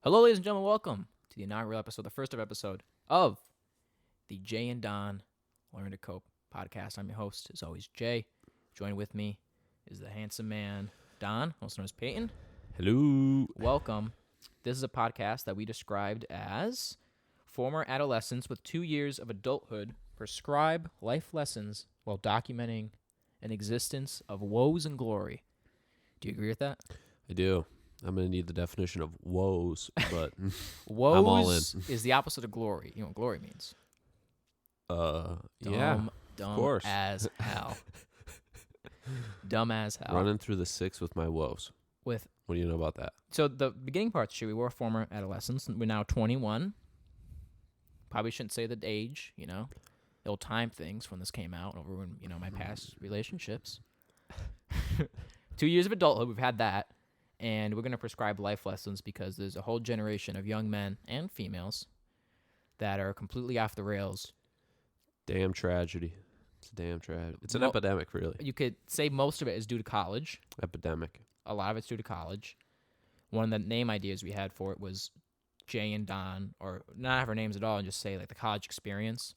Hello, ladies and gentlemen. Welcome to the inaugural episode, the first episode of the Jay and Don Learn to Cope podcast. I'm your host, as always, Jay. Joined with me is the handsome man, Don, also known as Peyton. Hello. Welcome. This is a podcast that we described as former adolescents with 2 years of adulthood prescribe life lessons while documenting an existence of woes and glory. Do you agree with that? I do. I'm going to need the definition of woes, but Woes I'm all in. is the opposite of glory. You know what glory means? Yeah, Dumb course. as hell. Dumb as hell. Running through the six with my woes. With What do you know about that? So the beginning parts, we were former adolescents. We're now 21. Probably shouldn't say the age, It'll time things when this came out over, my past relationships. 2 years of adulthood, we've had that. And we're going to prescribe life lessons because there's a whole generation of young men and females that are completely off the rails. Damn tragedy. It's a damn tragedy. It's an epidemic, really. You could say most of it is due to college. Epidemic. A lot of it's due to college. One of the name ideas we had for it was Jay and Don, or not have our names at all and just say like the college experience.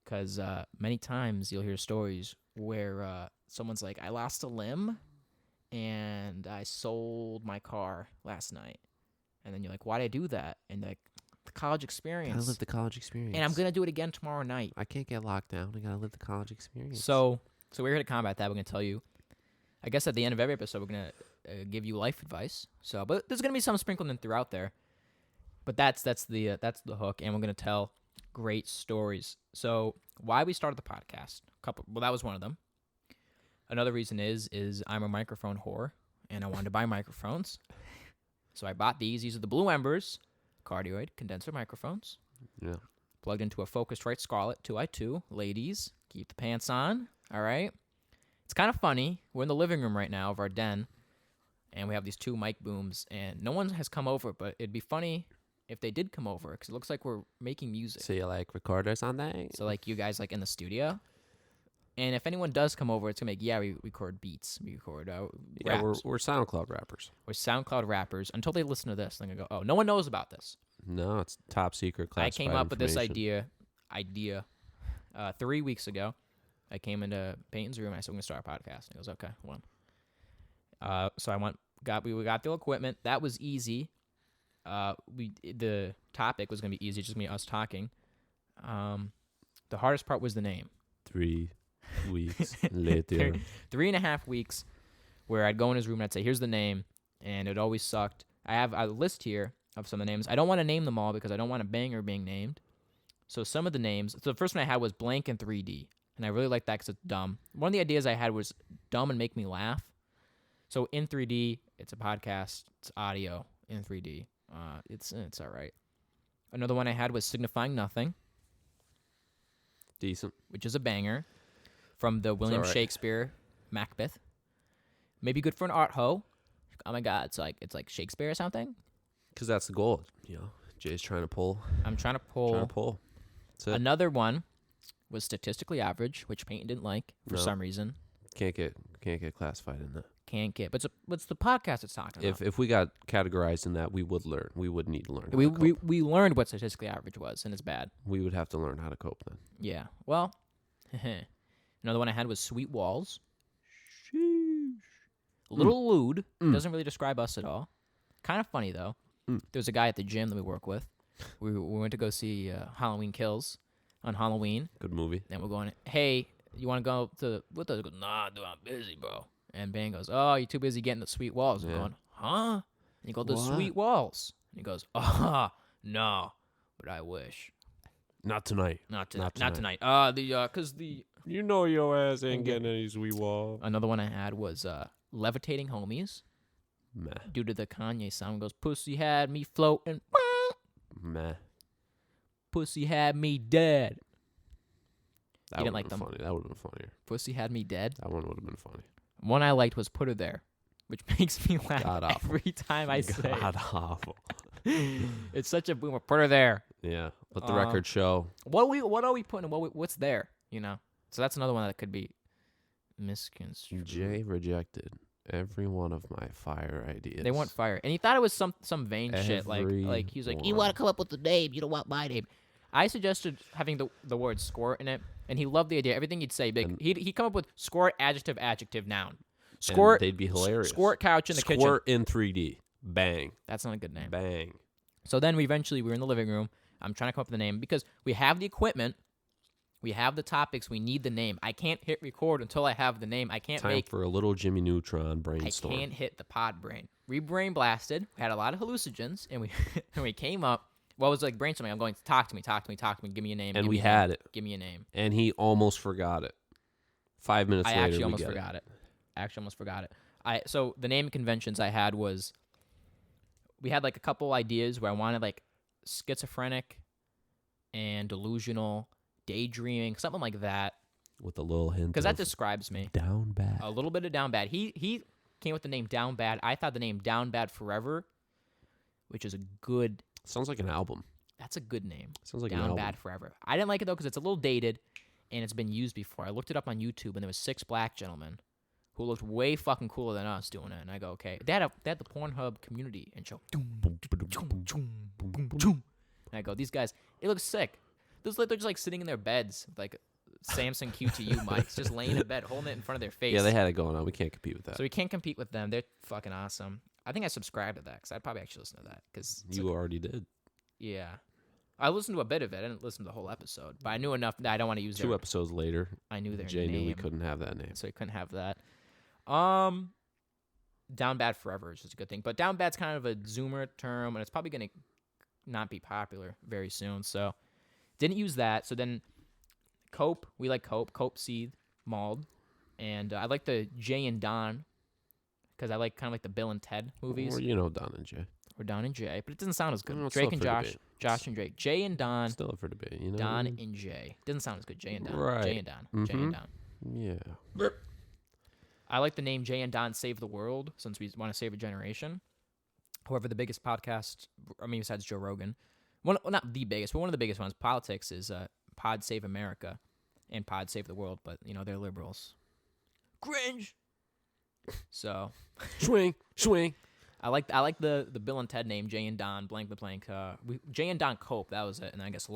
Because many times you'll hear stories where someone's like, I lost a limb and I sold my car last night. And then you're like, why'd I do that? And like, the college experience. Gotta live the college experience. And I'm going to do it again tomorrow night. I can't get locked down. I gotta live the college experience. So we're here to combat that. We're going to tell you, I guess at the end of every episode, we're going to give you life advice. But there's going to be some sprinkled in throughout there. But that's the hook, and we're going to tell great stories. So why we started the podcast? That was one of them. Another reason is I'm a microphone whore, and I wanted to buy microphones. So I bought these. These are the Blue Embers cardioid condenser microphones. Yeah. Plugged into a Focusrite Scarlett 2i2. Ladies, keep the pants on. All right. It's kind of funny. We're in the living room right now of our den, and we have these two mic booms, and no one has come over, but it'd be funny if they did come over because it looks like we're making music. So you like recorders on that? So like you guys like in the studio. And if anyone does come over, it's going to make, we record beats. We record Yeah, raps. we're SoundCloud rappers. We're SoundCloud rappers until they listen to this. Then they go, oh, no one knows about this. No, it's top secret classified I came up with this information. idea 3 weeks ago. I came into Peyton's room and I said, we're going to start a podcast. And he goes, okay, one. So we got the equipment. That was easy. The topic was going to be easy, just me us talking. The hardest part was the name. 3 weeks later. 3.5 weeks where I'd go in his room and I'd say, here's the name, and it always sucked. I have a list here of some of the names. I don't want to name them all because I don't want a banger being named. So some of the names, so the first one I had was Blank in 3D, and I really like that because it's dumb. One of the ideas I had was dumb and make me laugh. So in 3D, it's a podcast, it's audio in 3D. It's all right. Another one I had was Signifying Nothing, Decent. which is a banger, from the William Shakespeare Macbeth. Maybe good for an art hoe. Oh my God, it's like Shakespeare or something. Because that's the goal. Jay's trying to pull. I'm trying to pull. That's it. Another one was Statistically Average, which Peyton didn't like for some reason. Can't get classified in that. Can't get. But what's the podcast it's talking about? If we got categorized in that, we would learn. We would need to learn. How We to cope. we learned what Statistically Average was, and it's bad. We would have to learn how to cope then. Yeah. Well, another one I had was Sweet Walls. A little lewd. Doesn't really describe us at all. Kind of funny, though. There's a guy at the gym that we work with. We went to go see Halloween Kills on Halloween. Good movie. And we're going, hey, you want to go with us? He goes, nah, dude, I'm busy, bro. And Ben goes, oh, you're too busy getting the Sweet Walls. I'm going, huh? And you go, the What? Sweet Walls. And he goes, no, but I wish. Not tonight. Not tonight. Because You know your ass ain't getting any sweet wall. another one I had was Levitating Homies. Meh. Due to the Kanye song, goes, pussy had me floating. Meh. Pussy had me dead. That You didn't would like have been them? funny. That would have been funnier. Pussy had me dead. That one would have been funny. One I liked was Put Her There, which makes me laugh God awful. every time I say God it. awful. It's such a boomer. Put her there. Yeah. Let the record show. What are we putting? What's there? So that's another one that could be misconstrued. Jay rejected every one of my fire ideas. They want fire. And he thought it was some vain shit. Like he was like, you want to come up with the name. You don't want my name. I suggested having the word squirt in it, and he loved the idea. Everything he'd say, he'd come up with squirt, adjective, noun. Squirt. They'd be hilarious. Squirt couch in the kitchen. Squirt in 3D. Bang. That's not a good name. Bang. So then we were in the living room. I'm trying to come up with a name because we have the equipment. We have the topics. We need the name. I can't hit record until I have the name. I can't Time for a little Jimmy Neutron brainstorm. I can't hit the pod brain. We brain blasted. We had a lot of hallucinogens, and we came up. Well, it was like brainstorming. I'm going to talk to me. Give me a name. And we had it. Give me a name. And he almost forgot it. 5 minutes later, I actually almost forgot it. So the name conventions I had was, we had like a couple ideas where I wanted like schizophrenic and delusional, daydreaming, something like that. With a little hint. Because that describes me. Down bad. A little bit of down bad. He came with the name Down Bad. I thought the name Down Bad Forever, which is a good. Sounds like an album. That's a good name. Sounds like Down an album. Bad Forever. I didn't like it though because it's a little dated, and it's been used before. I looked it up on YouTube, and there was 6 black gentlemen who looked way fucking cooler than us doing it. And I go, okay. They had the Pornhub community intro. And I go, these guys, it looks sick. They're just like sitting in their beds, with like Samsung QTU mics, just laying in bed, holding it in front of their face. Yeah, they had it going on. We can't compete with that. So we can't compete with them. They're fucking awesome. I think I subscribed to that because I'd probably actually listen to that. Cause you already did. Yeah. I listened to a bit of it. I didn't listen to the whole episode. But I knew enough that I don't want to use 2 episodes later, I knew their Jay name. knew we couldn't have that name. So he couldn't have that. Down Bad Forever is just a good thing. But Down Bad's kind of a Zoomer term, and it's probably going to not be popular very soon. So didn't use that. So then Cope, we like Cope seed, mauled. And I like the Jay and Don because I like kind of like the Bill and Ted movies. Or, Don and Jay. Or Don and Jay, but it doesn't sound as good. No, it's Drake still and for Josh. debate. Josh and Drake. Jay and Don. Still up for debate, Don and Jay. Doesn't sound as good. Jay and Don. Right. Jay and Don. Jay and Don. Yeah. I like the name Jay and Don Save the World since we want to save a generation. However, the biggest podcast, besides Joe Rogan, not the biggest, but one of the biggest ones, politics, is Pod Save America and Pod Save the World, but, they're liberals. Cringe! So. Swing. I like the Bill and Ted name, Jay and Don, blank. Jay and Don Cope, that was it, and I guess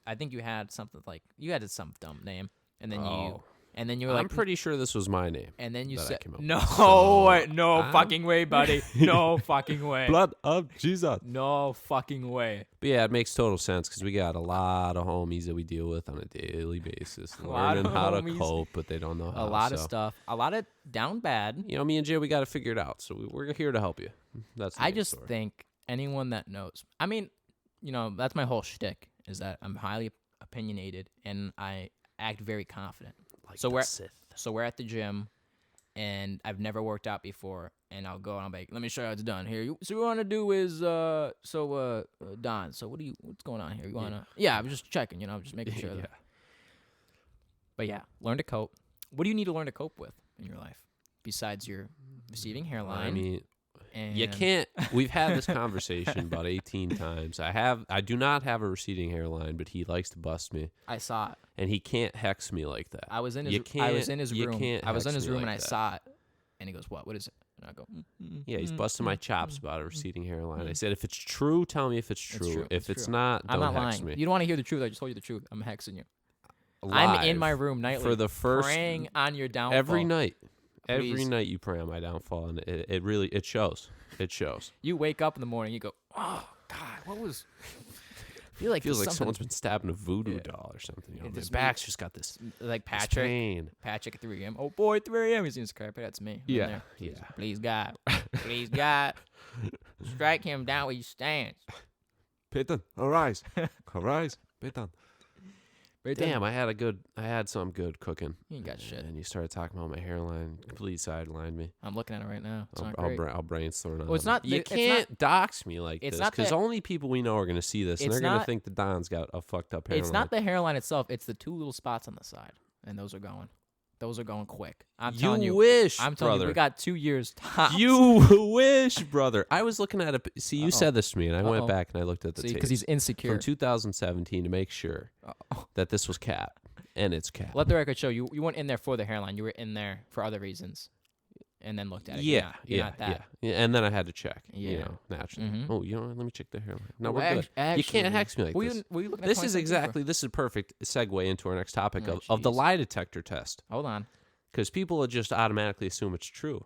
I think you had something like, some dumb name, and then you were like, I'm pretty sure this was my name. And then you that I said, came up no, with. no fucking way, buddy. No fucking way. Blood of Jesus. No fucking way. But yeah, it makes total sense because we got a lot of homies that we deal with on a daily basis, learning how to cope, but they don't know how. A lot of stuff. A lot of down bad. Me and Jay, we got to figure it out. So we're here to help you. That's the I main just story. think anyone that knows. That's my whole shtick is that I'm highly opinionated and I act very confident. Like So the we're at the gym, and I've never worked out before, and I'll go and I'm like, let me show you how it's done here. So what we want to do is, Don, so what's going on here? You want to, I'm just checking, just making sure. Yeah. But yeah, learn to cope. What do you need to learn to cope with in your life besides your receding hairline? You can't. We've had this conversation about 18 times. I do not have a receding hairline, but he likes to bust me. I saw it. And he can't hex me like that. I was in his room. I was in his room and I saw it. And he goes, "What? What is it?" And I go, "Yeah, he's busting my chops about a receding hairline." I said, "If it's true, tell me if it's true. If it's not, I'm don't not hex lying. me." You don't want to hear the truth. I just told you the truth. I'm hexing you. Live I'm in my room nightly for the first praying on your downfall. every night. Please. Every night you pray on my downfall, and it really shows. It shows. You wake up in the morning, you go, "Oh God, what was?" Feels like someone's been stabbing a voodoo doll or something. His back's just got this like this pain. Patrick at 3 a.m. Oh boy, 3 a.m. He's in his carpet. That's me. I'm in there. Please God, strike him down where he stands. Peyton, arise, Peyton. Damn, I had some good cooking. You ain't got shit. And you started talking about my hairline. Complete sidelined me. I'm looking at it right now. It's not great. I'll brainstorm on it. Well, it's not. You can't dox me like it's this not because the- only people we know are going to see this, and It's they're going to not- think that Don's got a fucked up hairline. It's not the hairline itself. It's the 2 little spots on the side, and those are going. Those are going quick. I'm telling you. Wish, I'm telling brother. you, we got 2 years tops. You wish, brother. I was looking at it. See, you said this to me, and I went back and I looked at the tape because he's insecure. from 2017 to make sure that this was cap, and it's cap. Let the record show you weren't in there for the hairline. You were in there for other reasons. and then looked at it. Yeah, You're not that. yeah. And then I had to check. You Yeah. know, naturally. Mhm. Oh, you know what? Let me check the hairline. No, Well, we're good. actually, You can't hex me like were this. You, were you looking at This is 2017 exactly. This is a perfect segue into our next topic Oh, of the jeez. lie detector test, Hold on. because people will just automatically assume it's true.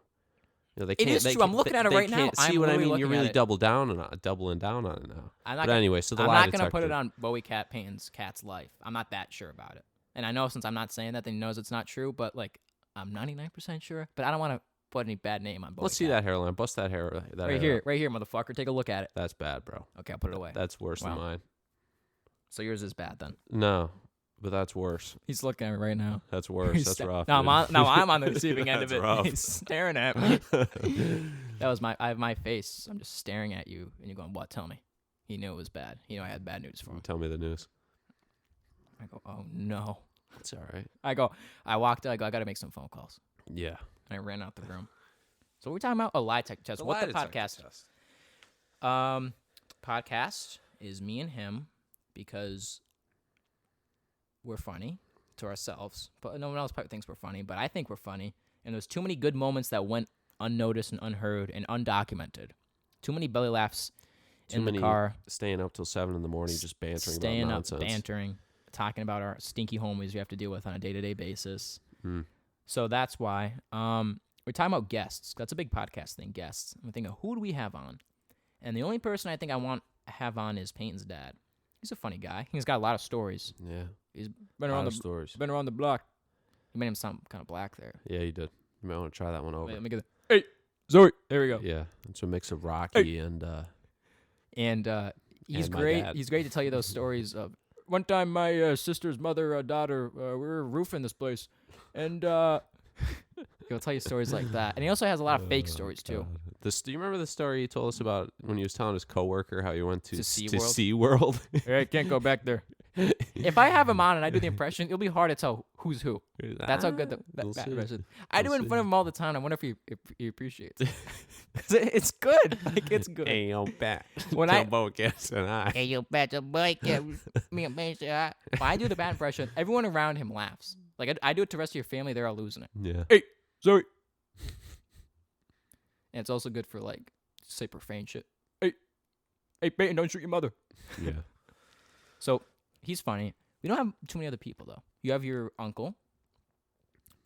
You know, they It can't. is they true. I'm can't- looking at it they right now. can't See I'm what I literally mean? You're looking at really it. doubling down on it now. I'm But not anyway, so the I'm lie not detector. gonna put it on Bowie Cat Payton's cat's life. I'm not that sure about it. And I know since I'm not saying that, then he knows it's not true. But like, I'm 99% sure. But I don't want to put any bad name on Bowie. Let's see Cat. that hairline. Bust that hair. That Right hair here, up. motherfucker. Take a look at it. That's bad, bro. Okay, I'll put it away. That's worse than Wow. mine. So yours is bad then. No, but that's worse. He's looking at me right now. That's worse. He's That's rough. Now dude. I'm on the receiving end of That's it. rough. He's staring at me. That was I have my face. I'm just staring at you, and you're going, "What? Tell me." He knew it was bad. He knew I had bad news for him. Tell me the news. I go, "Oh no." It's all right. I walked out. I got to make some phone calls. Yeah. And I ran out the room. So we're talking about a lie detector test. What the podcast? Podcast is me and him because we're funny to ourselves, but no one else probably thinks we're funny. But I think we're funny, and there's too many good moments that went unnoticed and unheard and undocumented. Too many belly laughs Too in many the car, staying up till 7 in the morning, just bantering staying about up, nonsense. bantering, talking about our stinky homies we have to deal with on a day-to-day basis. Hmm. So that's why. We're talking about guests. That's a big podcast thing, guests. I'm thinking, who do we have on? And the only person I think I want to have on is Peyton's dad. He's a funny guy. He's got a lot of stories. Yeah. He's been A lot around of the stories. been around the block. He made him sound kind of black there. Yeah, you did. You might want to try that one over. Wait, let me get the, hey, Zoe. There we go. Yeah. It's a mix of Rocky and And he's And my great. dad. He's great to tell you those stories of one time my sister's mother, daughter, we were roofing this place, and he'll tell you stories like that. And he also has a lot of fake stories too. God. Do you remember the story he told us about when he was telling his coworker how he went to SeaWorld? SeaWorld? Hey, I can't go back there. If I have him on and I do the impression, it'll be hard to tell who's who. That's how good we'll that see. impression. I do it in see. front of him all the time. I wonder if he appreciates it. 'Cause it's good. Like, it's good. Hey, I'm back. When I- Jumbo gets an eye. Hey, you better boy, me a man. When I do the bad impression, everyone around him laughs. Like I do it to the rest of your family, they're all losing it. Yeah. Hey, sorry. And it's also good for like say profane shit. Hey, Peyton, don't shoot your mother. Yeah. So he's funny. We don't have too many other people though. You have your uncle,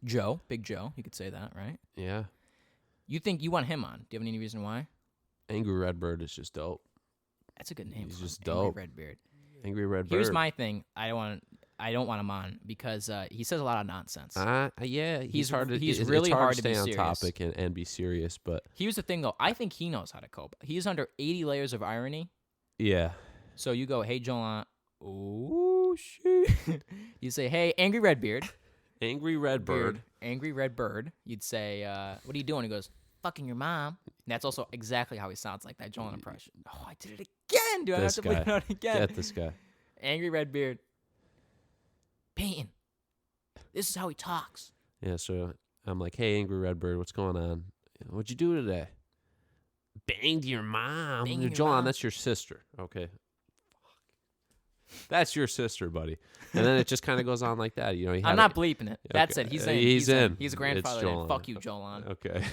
Joe, Big Joe. You could say that, right? Yeah. You think you want him on? Do you have any reason why? Angry Redbird is just dope. That's a good name. He's for him, just Angry dope. Redbeard. Angry Redbird. Here's my thing. I don't want him on because he says a lot of nonsense. Yeah, He's hard to. he's it's really hard hard to to be stay on serious. topic and be serious, but Here's the thing, though. I think he knows how to cope. He's under 80 layers of irony. yeah, So you go, hey, Joel. Oh, shit. You say, hey, Angry Redbeard. Angry Redbird. Angry Redbird. You'd say, what are you doing? He goes, fucking your mom. And that's also exactly how he sounds like that Joel impression. Oh, I did it again. Do I have This to put it guy. on again? Get this guy. Angry Redbeard. Peyton. This is how he talks. Yeah, so I'm like, hey, Angry Redbird, what's going on? What'd you do today? Banged your mom. Banged your Joel, mom. that's your sister. Okay. That's your sister, buddy. And then it just kind of goes on like that. You know, I'm not bleeping it. That's Okay. it. He's in. He's in. He's a It's grandfather. Joel. Then. Fuck you, Joel. Okay.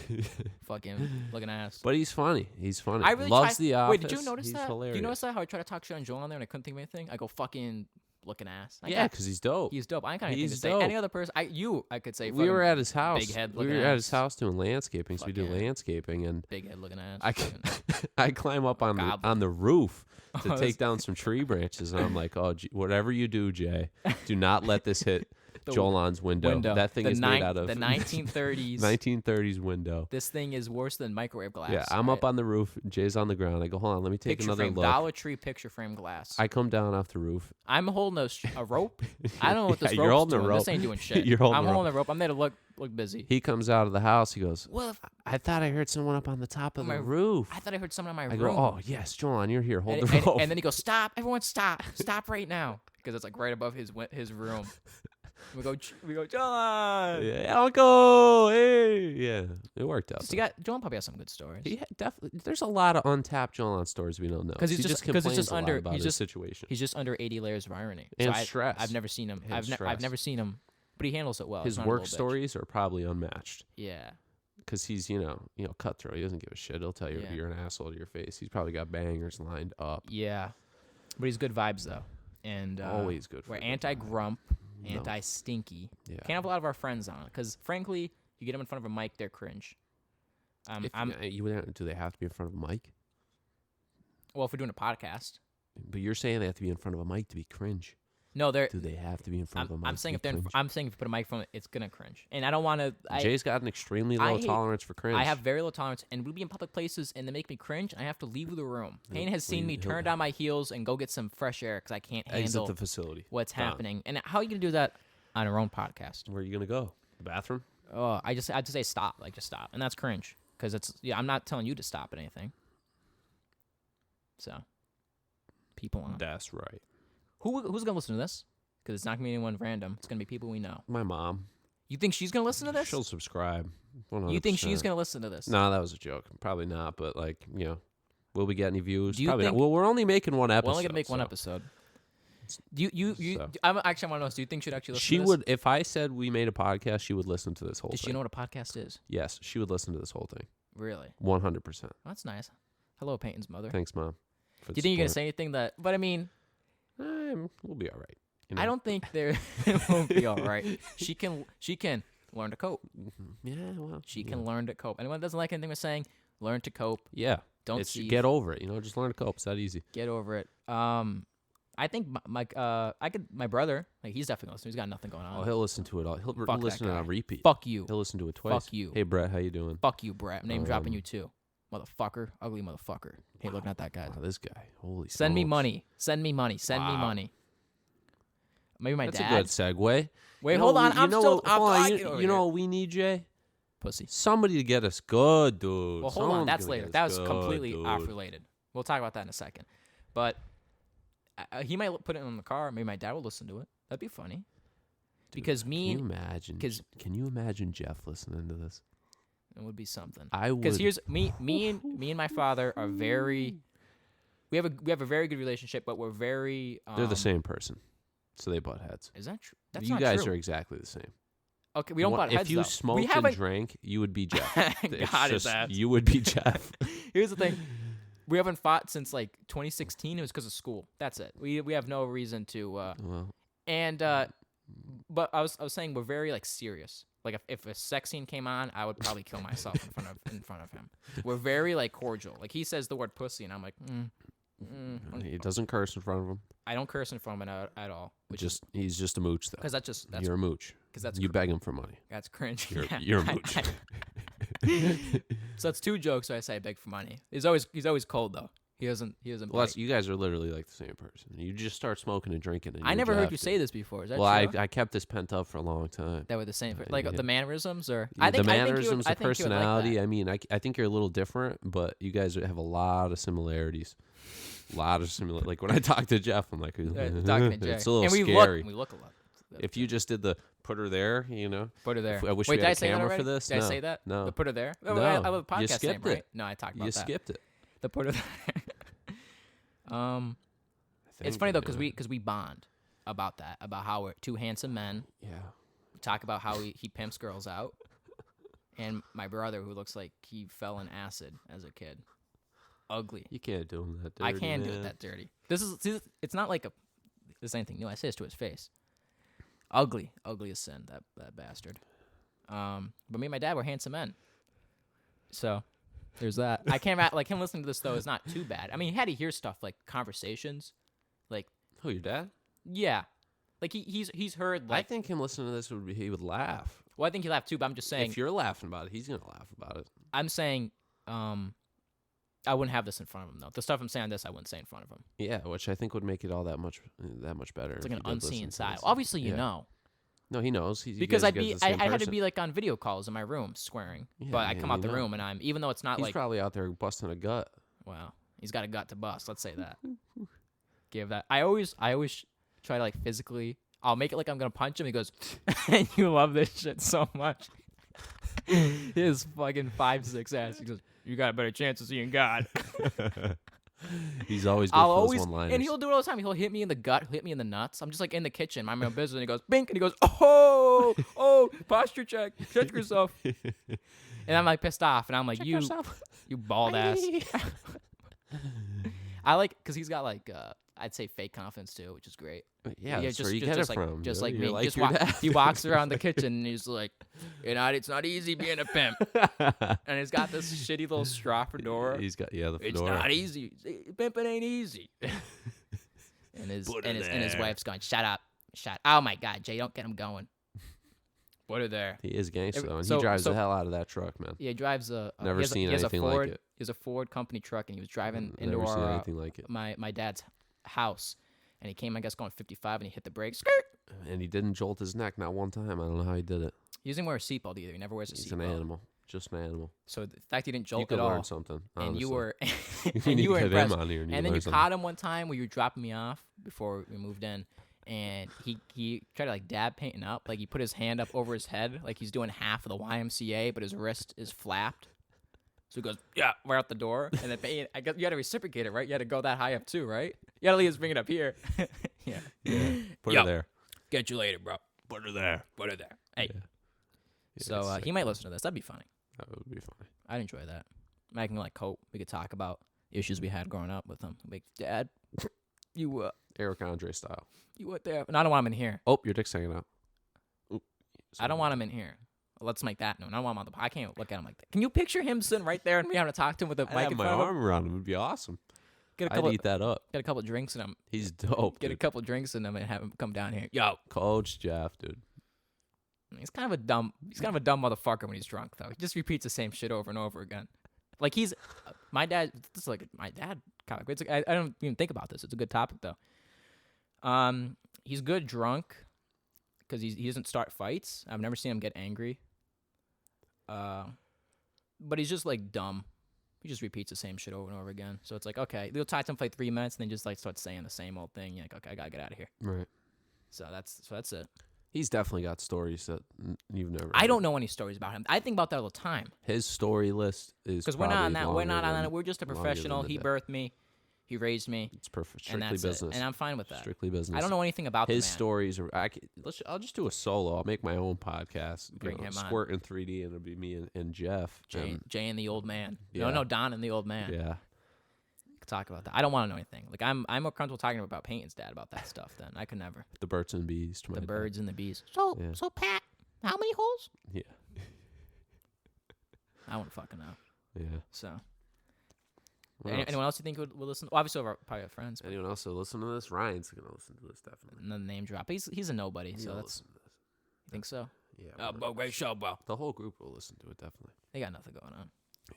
Fucking looking ass. But he's funny. He's funny. I really Loves tried, the office. Wait, did you notice He's that? Hilarious. Do you notice that? How I try to talk shit on Joel on there and I couldn't think of anything? I go fucking looking ass. I Yeah, can't- because he's dope. he's dope. I kind of think to He's say dope. any other person. I could say. We were fucking at his house. big head we looking were at his ass. house doing landscaping, so we do Fuck yeah. landscaping, and big head looking ass. I fucking- I climb up on Goblin. the roof to Oh, take that's- down some tree branches, and I'm like, oh, whatever you do, Jay, do not let this hit The Jolan's window. That thing the is made out of the 1930s. 1930s window. This thing is worse than microwave glass. Yeah, I'm up right? on the roof. Jay's on the ground. I go, hold on, let me take picture another frame, look. Dollar Tree picture frame glass. I come down off the roof. I'm holding a rope. I don't know what this Yeah, rope's you're holding doing. a rope. This ain't doing shit. You're holding I'm a rope. holding a rope. I'm there to look busy. He comes out of the house. He goes, Well, if- I thought I heard someone up on the top of My- the roof. I thought I heard someone in my I room. go, oh, yes, Jolan, you're here. Hold and, the and- rope. and then he goes, stop. Everyone stop. Stop right now. Because it's like right above his room. We go, John. Yeah, Uncle, hey, yeah, it worked out. So you got John probably has some good stories. He definitely. There's a lot of untapped Jolan stories we don't know. 'Cause he's he just- 'cause complains it's just a lot under- about he's his just- situation. He's just under 80 layers of irony. And so stress. I've never seen him. And I've stress. never seen him, but he handles it well. His He's not a work little bitch. stories are probably unmatched. Yeah. because he's cutthroat. He doesn't give a shit. He'll tell you Yeah. you're an asshole to your face. He's probably got bangers lined up. Yeah, but he's good vibes though, and Always good. For we're a good anti-grump, No. anti-stinky. Yeah. Can't have a lot of our friends on because frankly, you get them in front of a mic, they're cringe. Do they have to be in front of a mic? Well, if we're doing a podcast, But you're saying they have to be in front of a mic to be cringe. no, they're. Do they have to be in front of a mic? I'm saying to if be they're. cringe? I'm saying if you put a mic from it, it's gonna cringe, and I don't want to. Jay's got an extremely I low hate- tolerance for cringe. I have very low tolerance, and we'll be in public places, and they make me cringe. And I have to leave the room. Payne has seen me turn down my heels and go get some fresh air because I can't exit handle the facility. what's Done. happening. And how are you gonna do that on our own podcast? Where are you gonna go? The bathroom? Oh, I just say stop, like just stop, and that's cringe because I'm not telling you to stop at anything. So, people on That's right. who's gonna listen to this? Because it's not gonna be anyone random. It's gonna be people we know. My mom. You think she's gonna listen to this? She'll subscribe. 100%. You think she's gonna listen to this? No, that was a joke. Probably not. But will we get any views? Do you Probably think- not. Well, we're only making one episode. We're only gonna make one so episode. You. So. I'm actually want to know. Do you think she'd actually listen? She to this? would, if I said we made a podcast, she would listen to this whole Does thing. she know what a podcast is? Yes, she would listen to this whole thing. Really? 100%. That's nice. Hello, Peyton's mother. Thanks, Mom. Do you think you're gonna say anything that? But I mean, We'll be all right. I don't think there it won't be all right. She can learn to cope. Yeah, well. She can learn to cope. Anyone that doesn't like anything we're saying, learn to cope. Yeah. Don't see. Get over it. Just learn to cope. It's that easy. Get over it. I think my brother, like he's definitely listening. He's got nothing going on. Oh, he'll listen to it all. He'll Fuck listen to that it on guy. repeat. Fuck you. He'll listen to it twice. Fuck you. Hey, Brett, how you doing? Fuck you, Brett. I'm name dropping you too. Motherfucker. Ugly motherfucker. Hey, look, not that guy. Wow, this guy. Holy Send me smokes. money. Send me money. Send me Wow. money. Maybe my That's dad. a good segue. Wait, You know hold on. what we- I'm you still. know, I'm hold on, talking you, over you know here. what we need, Jay? Pussy. Somebody to get us good, dude. Well, hold on. Someone's That's gonna later. get That us was good, completely dude. off related. We'll talk about that in a second. But he might put it in the car. Maybe my dad will listen to it. That'd be funny. Dude, Because Can me, you imagine? 'cause- Can you imagine Jeff listening to this? it would be something. I would. Because here's me and my father are very. We have a very good relationship, but we're very. They're the same person, so they butt heads. Is that true? That's you not guys true. are exactly the same. Okay, we don't butt heads If you though. smoked we and haven't. drank, you would be Jeff. It's God, just, that. you would be Jeff. Here's the thing. We haven't fought since like 2016. It was because of school. That's it. We have no reason to. Well, But I was saying we're very like serious. Like if a sex scene came on, I would probably kill myself in front of him. We're very like cordial. Like he says the word pussy, and I'm like, he doesn't curse in front of him. I don't curse in front of him at all. He's just a mooch, though. Because that's You're a mooch. because that's You beg him for money. that's cringe. You're, Yeah. you're a mooch. So that's two jokes. Where I say I beg for money. He's always cold though. He doesn't. Well, bite. you guys are literally like the same person. You just start smoking and drinking. And I you're never heard Jeff, you dude. say this before. Is that Well, true? I kept this pent up for a long time. That were the same. Yeah, Like yeah. the mannerisms or The I mannerisms, think the you would like personality. that. I mean, I think you're a little different, but you guys have a lot of similarities. Like when I talk to Jeff, I'm like, Talking to Jay. it's a little and we scary. we look a lot. If you just did the put her there, Put her there. I wish Wait, we did had I a say that camera already? for this. Did I No. say that? No. The put her there. Oh, No. I have a You podcast name, skipped right? it. No, I talked about You that. skipped it. The put her there. It's funny though because we bond about that, about how we're two handsome men. Yeah. We talk about how he pimps girls out, and my brother who looks like he fell in acid as a kid, ugly. You can't do him that dirty. I can do man. it that dirty. It's not like this is anything new. I say this to his face. Ugly as sin. That bastard. But me and my dad were handsome men. So there's that. I can't like him listening to this though is not too bad. I mean, he had to hear stuff like conversations, like Who, your dad? yeah, like he's heard like. I think him listening to this he would laugh. Well, I think he laughed too, but I'm just saying. If you're laughing about it, he's gonna laugh about it. I'm saying, I wouldn't have this in front of him though. The stuff I'm saying on this, I wouldn't say in front of him. Yeah, which I think would make it all that much better. It's if like an he did listen unseen to side. this. Obviously, you Yeah. know. No, he knows. Because I I had to be like on video calls in my room swearing, Yeah, but I yeah, come out you the know. room and I'm even though it's not He's like probably out there busting a gut. wow, he's got a gut to bust. Let's say that. Give that. I always try to like physically. I'll make it like I'm gonna punch him. He goes, and you love this shit so much. His fucking 5'6" ass. He goes, you got a better chance of seeing God. He's always good I'll for those always, one-liners. and he'll do it all the time. He'll hit me in the gut, hit me in the nuts. I'm just like in the kitchen, minding my own business, and he goes, bink, and he goes, oh, posture check, yourself. And I'm like pissed off, and I'm like, Check you yourself. bald ass. I like because he's got like I'd say fake confidence too, which is great. Yeah, that's where you get it from. Just dude. like You're me. like Just your dad. he walks around the kitchen and he's like, it's not easy being a pimp. And he's got this shitty little straw fedora. He's got the It's fedora. not easy. Pimping ain't easy. and his wife's going, shut up. Oh my God, Jay, don't get him going. Put her there. He is gangster though, and So- he drives so- the hell out of that truck, man. Yeah, he drives a. Never seen he has anything a like Ford, it. He has a Ford company truck, and he was driving into Never seen our anything like it. my dad's house, and he came, I guess, going 55, and he hit the brakes. And he didn't jolt his neck not one time. I don't know how he did it. He doesn't wear a seatbelt either. He never wears a He's seatbelt. an animal, just an animal. So the fact he didn't You jolt could at learn all, something. and you honestly. were You and need you to were get him impressed. on here and And then learn you something. caught him one time where you were dropping me off before we moved in, and he tried to like dab painting up. Like he put his hand up over his head, like he's doing half of the YMCA, but his wrist is flapped. So he goes, yeah, right out the door, and then I guess you had to reciprocate it, right? You had to go that high up too, right? You had to at least bring it up here. Yeah. Put Yo, her there. Catch you later, bro. Put her there. Put it there. Hey. Yeah. So it's sick, he might man. listen to this. That'd be funny. That would be funny. I'd enjoy that. I can like cope. We could talk about issues we had growing up with him. Like, Dad, you Eric Andre style. went there, and I don't want him in here. Oh, your dick's hanging out. Oop. I don't want him in here. Let's make that known. I don't want him on the. I can't look at him like that. Can you picture him sitting right there and me having to talk to him with a I mic have in my front of him? arm around him. It would be awesome. Get a I'd couple. eat that up. Get a couple drinks in him. He's dope. Get a dude. couple drinks in him and have him come down here. Yo, Coach Jeff, dude. he's kind of a dumb motherfucker when he's drunk though. He just repeats the same shit over and over again. Like he's my dad. This is like my dad. It's like, I don't even think about this. It's a good topic though. He's good drunk because he doesn't start fights. I've never seen him get angry. But he's just like dumb. He just repeats the same shit over and over again. So it's like, okay, you'll talk to him for like 3 minutes, and then just like start saying the same old thing. You're like, okay, I gotta get out of here. Right. So that's it. He's definitely got stories that you've never. I heard. don't know any stories about him. I think about that all the time His story list is because we're not on probably that. We're not longer on than- that. We're just a longer than professional. the He day. birthed me. He raised me, It's perfect. and Strictly that's business. it. And I'm fine with that. Strictly business. I don't know anything about His the man. stories are. I'll just do a solo. I'll make my own podcast. Bring him on. Squirt in 3D, and it'll be me and Jeff. Jay and the old man. Yeah. No, Don and the old man. Yeah. Could talk about that. I don't want to know anything. Like I'm more comfortable talking about Peyton's dad about that stuff. Then I could never. The birds and bees. To my The dad. birds and the bees. Yeah. So Pat, how many holes? Yeah. I wouldn't fucking know. Yeah. So What else? anyone else you think would listen? Well, obviously, probably our friends. But Anyone else that listen to this? Ryan's gonna listen to this definitely. another name drop. He's a nobody. So He'll that's. listen to this. You think so? Yeah. Oh, bro, great show, bro. The whole group will listen to it definitely. They got nothing going on.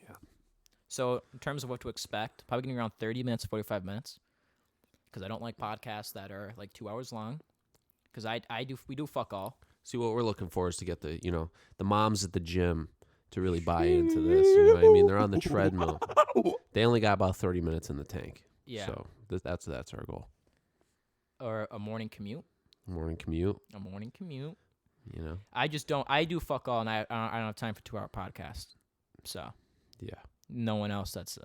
Yeah. So in terms of what to expect, probably getting around 30 minutes, 45 minutes. Because I don't like podcasts that are like 2 hours long. Because we do fuck all. See, what we're looking for is to get the moms at the gym to really buy into this. You know what I mean? They're on the treadmill. They only got about 30 minutes in the tank. Yeah. So that's our goal. Or a morning commute. Morning commute. A morning commute. You know. I just don't. I do fuck all, and I don't have time for 2 hour podcasts. So Yeah. no one else that's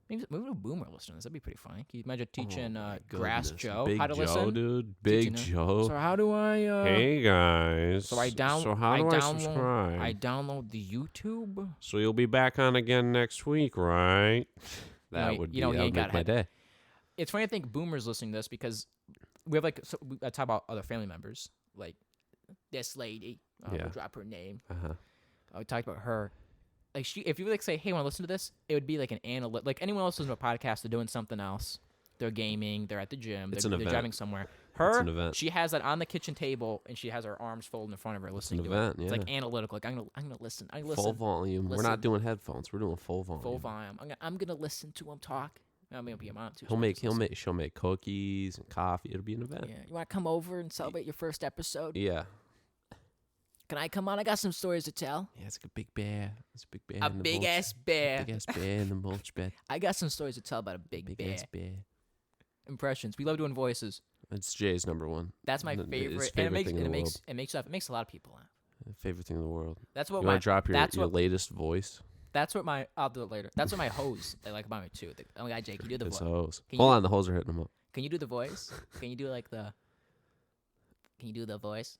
maybe a boomer listening to this. That'd be pretty funny. Can you imagine teaching Oh, my Grass goodness. Joe Big how to Joe, listen? dude. Big Teaching Joe. So how do I? Hey guys. So I down. So how I do I download, subscribe? I download the YouTube. So you'll be back on again next week, right? That You would know, you that would ain't make gotta my have- day. It's funny to think boomers listening to this because we have I talk about other family members like this lady. Yeah. We'll drop her name. Uh-huh. I talked about her. Like if you like say, hey, want to listen to this? It would be like an analyst. Like anyone else listening to a podcast, they're doing something else. They're gaming. They're at the gym. It's They're an event. driving somewhere. It's Her, an event. she has that on the kitchen table, and she has her arms folded in front of her, It's an listening to event, it. It's yeah. like analytical. Like I'm gonna listen. I listen. Full volume. We're Listen. not doing headphones. We're doing full volume. Full volume. I'm gonna listen to him talk. I'm gonna be a mom too. She'll make cookies and coffee. It'll be an event. Yeah. You want to come over and celebrate your first episode? Yeah. Can I come on? I got some stories to tell. Yeah, it's like a big bear. It's a big bear. A in the big mulch- ass bear. Big ass bear in the mulch bed. I got some stories to tell about a big bear. ass bear. Impressions. We love doing voices. It's Jay's number one. That's my His favorite. favorite And thing in the world. it makes a lot of people laugh. Favorite thing in the world. That's what You my want to drop your that's what latest voice? that's what my I'll do it later. That's what my hoes they like about me too. Oh my god, Jake, you do the It's a voice. hose. Can Hold you- on, the hoes are hitting him up. Can you do the voice? Can you do like the? Can you do the voice?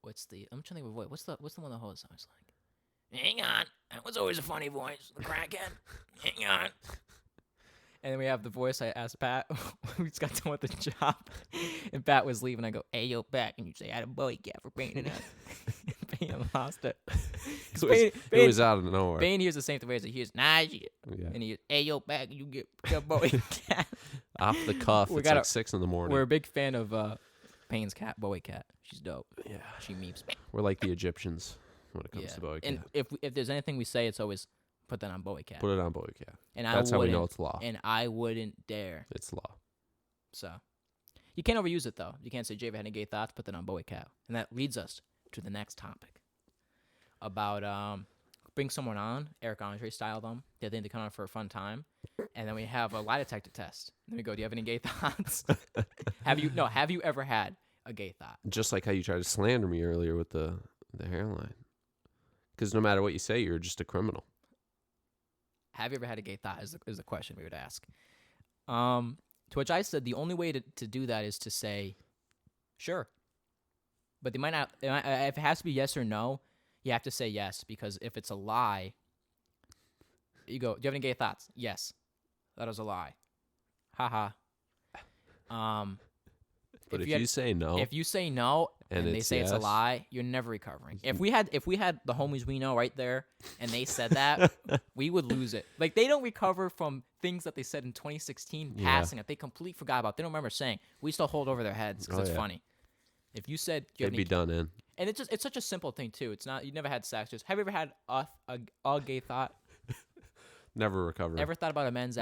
I'm trying to think of a voice. What's the one the hoes sounds like? Hang on. That was always a funny voice. The crackhead. Hang on. And then we have the voice I asked Pat, who just got done with the job. And Pat was leaving. I go, hey, yo, Pat. And you say, I had a boy cat for painting it up. Payne lost it. It was out of nowhere. Payne hears the same thing. He hears, nah, shit. Yeah. And he hears, hey, yo, Pat, you get a boy cat. Off the cuff. It's like 6 in the morning. We're a big fan of Payne's cat, Bowie cat. She's dope. Yeah. She meeps. We're like the Egyptians when it comes to Bowie cat. And if there's anything we say, it's always put that on Bowie cat. Put it on Bowie cat. And that's how we know it's law. And I wouldn't dare. It's law. So you can't overuse it though. You can't say, Jay, if I had any gay thoughts, put that on Bowie cat. And that leads us to the next topic about bring someone on, Eric Andre style them. They think they come on for a fun time. And then we have a lie detector test. Then we go, do you have any gay thoughts? Have you ever had a gay thought? Just like how you tried to slander me earlier with the hairline. Because no matter what you say, you're just a criminal. Have you ever had a gay thought is the question we would ask. To which I said the only way to do that is to say, sure. But they might not, if it has to be yes or no, you have to say yes. Because if it's a lie, you go, do you have any gay thoughts? Yes. That was a lie. Haha. But if you say no. If you say no and they say it's a lie, you're never recovering. If we had the homies we know right there and they said that, we would lose it. Like they don't recover from things that they said in 2016 passing that they completely forgot about. They don't remember saying. We still hold over their heads because it's funny. If you said they'd be done in. And it's such a simple thing too. It's not you never had sex. Just have you ever had a gay thought? Never recover. Ever thought about a man's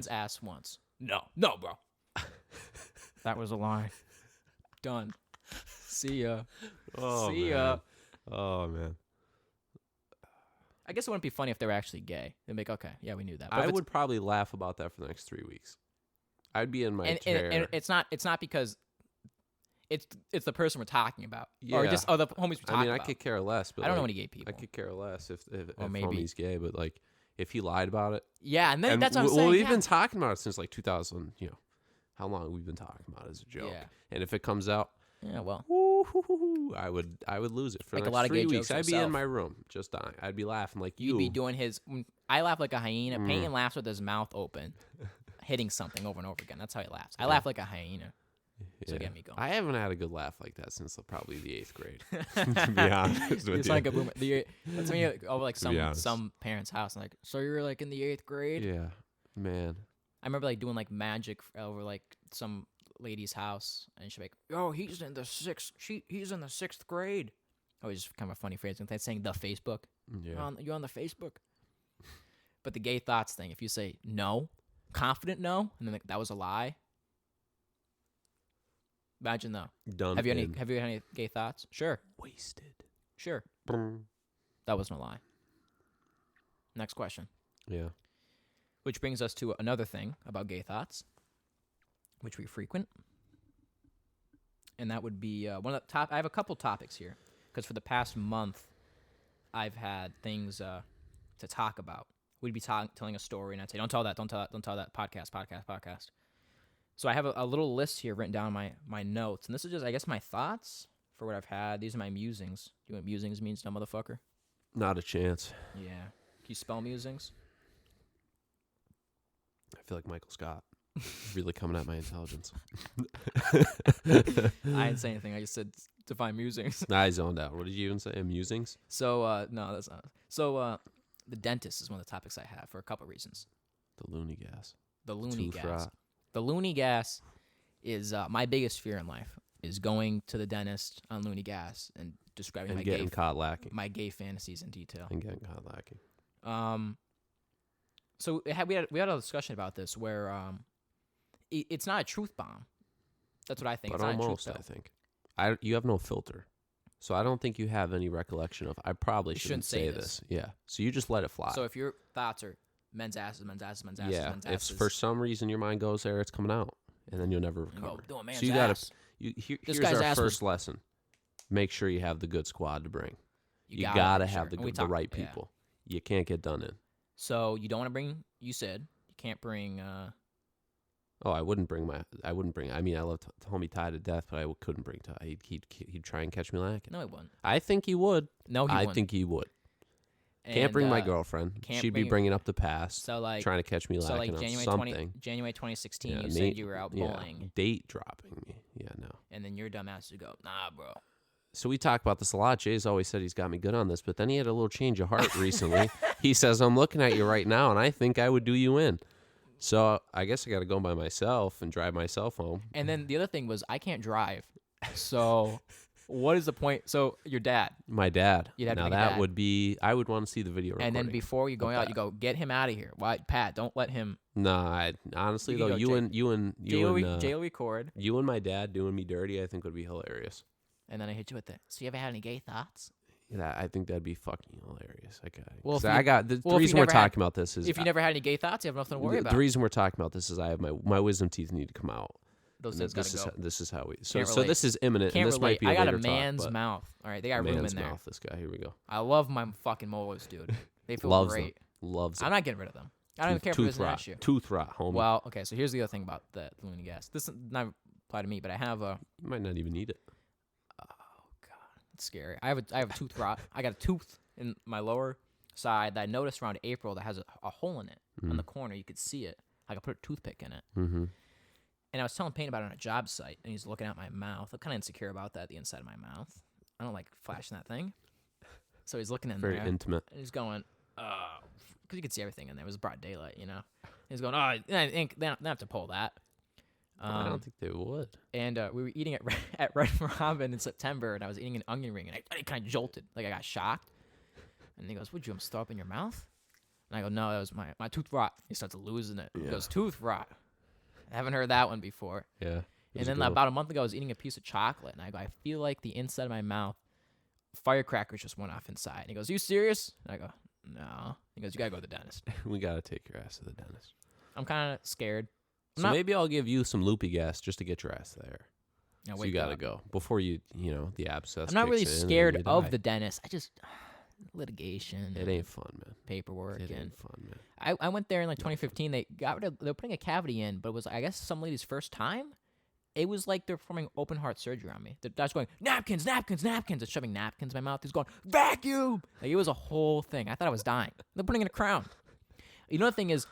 ass once? No, bro. That was a lie. Done. See ya. See ya. Oh man. I guess it wouldn't be funny if they were actually gay. They'd be like, okay, yeah, we knew that. But I would probably laugh about that for the next 3 weeks. I'd be in my chair. And it's not because it's the person we're talking about. Yeah. Or just the homies we're talking about. I mean, I could care less. But I don't know any gay people. I could care less if maybe homie's gay, but like if he lied about it. Yeah, and then that's what I'm saying. Well, we've been talking about it since like 2000, how long we've been talking about it as a joke. Yeah. And if it comes out, yeah, well, I would lose it for like the a lot next of gay 3 weeks. jokes I'd be himself. in my room just dying. I'd be laughing like you. You'd be doing his. I laugh like a hyena. Payne laughs with his mouth open, hitting something over and over again. That's how he laughs. I laugh like a hyena. So get me going. I haven't had a good laugh like that since probably the 8th grade. To be honest with it's you. like a boomer. That's when you're over like some parent's house and like, so you were like in the 8th grade? Yeah, man. I remember like doing like magic over like some lady's house, and she'd be like, "Yo, he's in the 6th grade." Oh, it's just kind of a funny phrase. That's saying the Facebook. Yeah. You're on the Facebook. But the gay thoughts thing, if you say no, confident no, and then like, that was a lie. Imagine though. Done. Have you had any gay thoughts? Sure. Wasted. Sure. That wasn't a lie. Next question. Yeah. Which brings us to another thing about gay thoughts, which we frequent. And that would be one of the top. I have a couple topics here because for the past month, I've had things to talk about. We'd be telling a story, and I'd say, "Don't tell that. Podcast." So I have a little list here written down in my notes, and this is just, I guess, my thoughts for what I've had. These are my musings. Do you know what musings means, dumb motherfucker? Not a chance. Yeah. Can you spell musings? I feel like Michael Scott. Really coming at my intelligence. I didn't say anything. I just said define musings. Nah, I zoned out. What did you even say? Musings? So, no, that's not. So, the dentist is one of the topics I have for a couple of reasons. The loony gas. The loony gas. The loony gas is my biggest fear in life, is going to the dentist on loony gas and describing caught lacking. My gay fantasies in detail. And getting caught lacking. So we had a discussion about this where it's not a truth bomb. That's what I think. But it's not almost, a truth I think. You have no filter. So I don't think you have any recollection of, I probably shouldn't say this. Yeah. So you just let it fly. So if your thoughts are men's asses, yeah. If for some reason your mind goes there, it's coming out. And then you'll never recover. Go, so you got to, here's our first lesson. Make sure you have the good squad to bring. You got to have the right people. Yeah. You can't get done in. So you don't want to bring, you said, you can't bring... Oh, I wouldn't bring. I mean, I love homie Ty to death, but I couldn't bring Ty. He'd try and catch me lacking. No, he wouldn't. I think he would. No, he wouldn't. I think he would. Can't bring my girlfriend. can't She'd be bring- bringing up the past, So like, trying to catch me so lacking like on January something. January 2016, Yeah, you Nate- said you were out bowling, date dropping me. Yeah, no. and then your dumbass would go, nah, bro. So we talk about this a lot. Jay's always said he's got me good on this, but then he had a little change of heart recently. He says, I'm looking at you right now, and I think I would do you in. So I guess I got to go by myself and drive myself home. And then the other thing was I can't drive, so what is the point? So your dad, My dad. You'd have to Now bring a that dad. would be, I would want to see the video recording. and then before you go of out, that. you go get him out of here. Why, Pat? Don't let him. Nah, honestly You can though, go, you and Jay will record, you and my dad doing me dirty, I think would be hilarious. and then I hit you with it. So you ever had any gay thoughts? Yeah, I think that'd be fucking hilarious. Well, if I you- got the well, if you reason we're never had- talking about this is If you never had any gay thoughts, you have nothing to worry about. the reason we're talking about this is I have my wisdom teeth need to come out. Those And things gotta go. this is how we. So Can't so relate. this is imminent, Can't and this relate. might be a I got a later talk, man's but mouth. All right, they got room in man's there. mouth. This guy. Here we go. I love my fucking molars, dude. They feel Loves them. great. Loves I'm it. not getting rid of them. I don't even care if Tooth it's an rot. issue. Tooth rot, homie. Well, okay, so here's the other thing about the loony gas. This does not apply to me, but I have a. You might not even need it. Oh god, it's scary. I have a tooth rot. I got a tooth in my lower side that I noticed around April that has a hole in it on the corner. You could see it. I could put a toothpick in it. Mm-hmm. And I was telling Payne about it on a job site, and he's looking at my mouth. I'm kind of insecure about that, the inside of my mouth. I don't like flashing that thing. So he's looking in Very there, intimate. and he's going, oh, because you could see everything in there. It was broad daylight, you know. He's going, oh, I think they don't have to pull that. I don't think they would. And we were eating at Red Robin in September, and I was eating an onion ring, and I kind of jolted, like I got shocked. And he goes, "Would you almost throw up in your mouth?" And I go, "No, that was my tooth rot." He starts losing it. He Yeah. goes, "Tooth rot." I haven't heard that one before. Yeah. And then about a month ago, I was eating a piece of chocolate, and I go, "I feel like the inside of my mouth, firecrackers just went off inside." And he goes, "You serious?" And I go, "No." He goes, "You gotta go to the dentist." we gotta take your ass to the dentist. I'm kind of scared. So maybe I'll give you some loopy gas just to get your ass there. No, So wait, you gotta go before the abscess. I'm not really kicks in and scared you of die. the dentist. I just litigation. It and ain't fun, man. paperwork It and ain't fun, man. I went there in like 2015. They were putting a cavity in, but it was I guess some lady's first time. It was like they're performing open heart surgery on me. The doctor's going napkins, napkins, napkins, and shoving napkins in my mouth. He's going vacuum. Like it was a whole thing. I thought I was dying. They're putting in a crown. You know the thing is,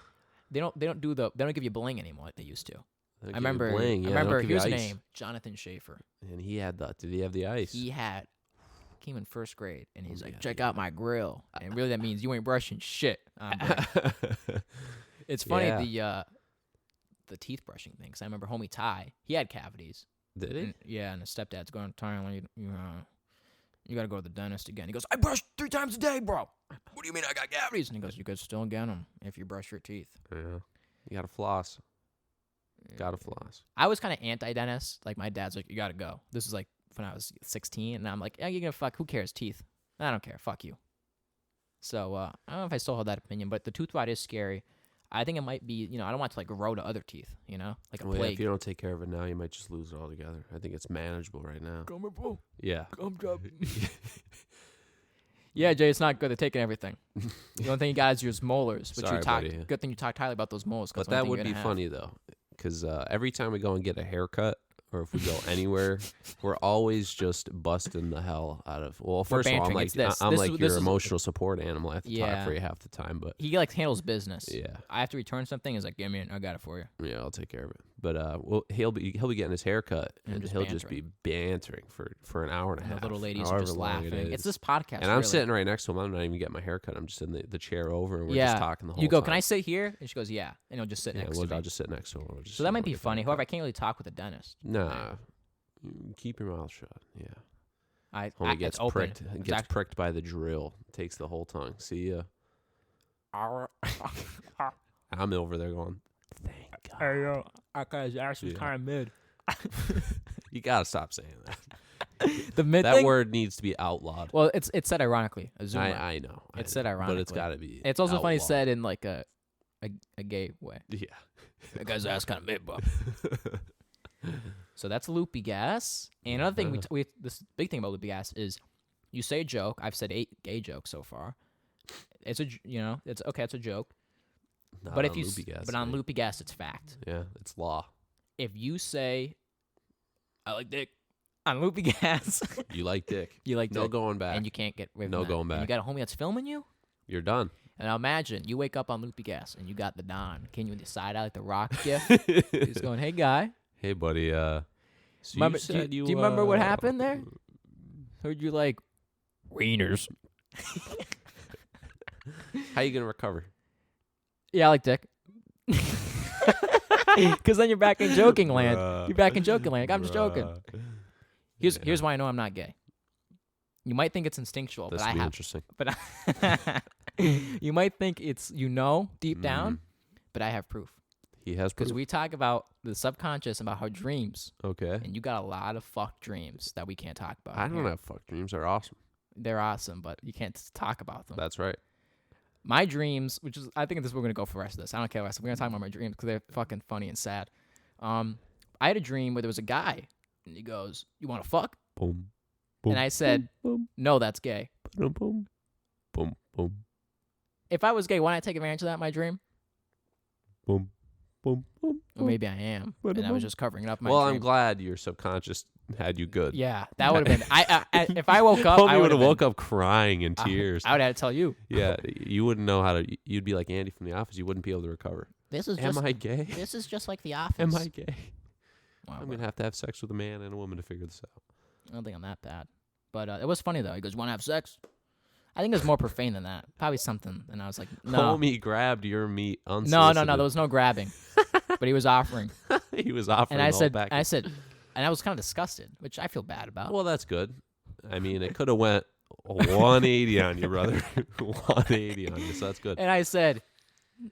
they don't give you bling anymore like they used to. They'll I give you remember. bling. Yeah, I they don't remember. give you Here's the ice. name: Jonathan Schaefer. And he had that. Did he have the ice? He came in first grade, and he's like, yeah, check out my grill. And really, that means you ain't brushing shit. It's funny Yeah. the teeth brushing thing. 'Cause I remember homie Ty, he had cavities. Did he? And his stepdad's going, Ty, you got to go to the dentist again. He goes, I brush 3 times a day, bro. What do you mean I got cavities? And he goes, you could still get them if you brush your teeth. Yeah. You gotta floss. Gotta floss. I was kind of anti-dentist. Like, my dad's like, you got to go. This is like when I was 16. And I'm like, yeah, you're going to fuck. Who cares? Teeth. I don't care. Fuck you. So, I don't know if I still hold that opinion, but the tooth rot is scary. I think it might be, I don't want it to, like, grow to other teeth, like a Well, yeah, plague. if you don't take care of it now, you might just lose it altogether. I think it's manageable right now. Come here, bro. Yeah. Come drop. Yeah, Jay, it's not good at taking everything. The only thing you got is your molars, which Sorry, you talked. buddy. Good thing you talked highly about those moles. 'Cause But the only that thing would you're be gonna have. funny though, because every time we go and get a haircut, or if we go anywhere, we're always just busting the hell out of. Well, first of all, I'm bantering. like It's this. I'm This like is- your this is- emotional support animal. I have to Yeah. talk for you half the time, but He like handles business. yeah, I have to return something. He's like, give me it. I got it for you. yeah, I'll take care of it. But he'll be getting his haircut, And and just he'll just be bantering for an hour and a And half. the little ladies are however just long laughing. It is. It's this podcast. And I'm really. sitting right next to him. I'm not even getting my haircut. I'm just in the chair over, and we're Yeah. just talking the whole You go, time. can I sit here? And she goes, yeah. And he'll just sit Yeah, next well, to me. I'll just sit next to him. So that might be funny. However, I can't really talk with a dentist. Nah, keep your mouth shut. Yeah. Homie Homie gets it's open. pricked. It's Gets pricked by the drill. Takes the whole tongue. See ya. I'm over there going, thank God. Hey, yo. That guy's actually Yeah. kind of mid. You gotta stop saying that. The mid That thing? word needs to be outlawed. Well, it's said ironically. A zoomer. I know. It's said ironically. But it's gotta be. It's also funny outlawed. said in like a gay way. Yeah. That guy's ass kind of mid, bro. So that's loopy gas. And another thing, this big thing about loopy gas is you say a joke. I've said 8 gay jokes so far. It's it's okay. It's a joke. Not But on if you, loopy gas, but on mate. loopy gas, it's fact. Yeah, it's law. If you say, I like dick, on loopy gas, You like dick. you like No dick, going back. and you can't get rid of No that. going And back. you got a homie that's filming you. You're done. And now imagine you wake up on loopy gas and you got the Don. Can you decide out like the Rock gift? He's going, hey guy. Hey buddy. So Remember, you said do you remember what happened there? Heard you like wieners. How you gonna recover? Yeah, I like dick. Because then you're back in joking land. Bruh. You're back in joking land. I'm just joking. Bruh. Here's why I know I'm not gay. You might think it's instinctual, This but I would be have. interesting. But you might think it's deep down, but I have proof. He has Because proof. we talk about the subconscious, about how dreams, Okay. and you got a lot of fuck dreams that we can't talk about. I don't here. have fuck dreams. They're awesome. They're awesome, but you can't talk about them. That's right. My dreams, which is, I think this is where we're gonna go for the rest of this. I don't care what we're gonna talk about my dreams because they're fucking funny and sad. I had a dream where there was a guy, and he goes, "You want to fuck?" Boom. And I said, boom, "No, that's gay." boom, boom, boom, boom, If I was gay, why not take advantage of that in my dream? boom, boom, boom. Or maybe I am, and I was just covering it up. In my Well, dream. I'm glad your subconscious had you good. Yeah, that would have been. I if I woke up, I Homie would would have woke up crying in tears. I would have to tell you. Yeah, you wouldn't know how to. You'd be like Andy from The Office. You wouldn't be able to recover. This is Am I gay? This is just like The Office. Am I gay? Wow, I'm gonna have to have sex with a man and a woman to figure this out. I don't think I'm that bad, but it was funny though. He goes, "Want to have sex?" I think it was more profane than that. Probably something, and I was like, "No, Homie grabbed your meat no, unsolicited. There was no grabbing." But he was offering, He was offering. and I the whole said, package. and I was kind of disgusted, which I feel bad about. Well, that's good. I mean, it could have went 180 on you, brother. 180 on you, so that's good. And I said,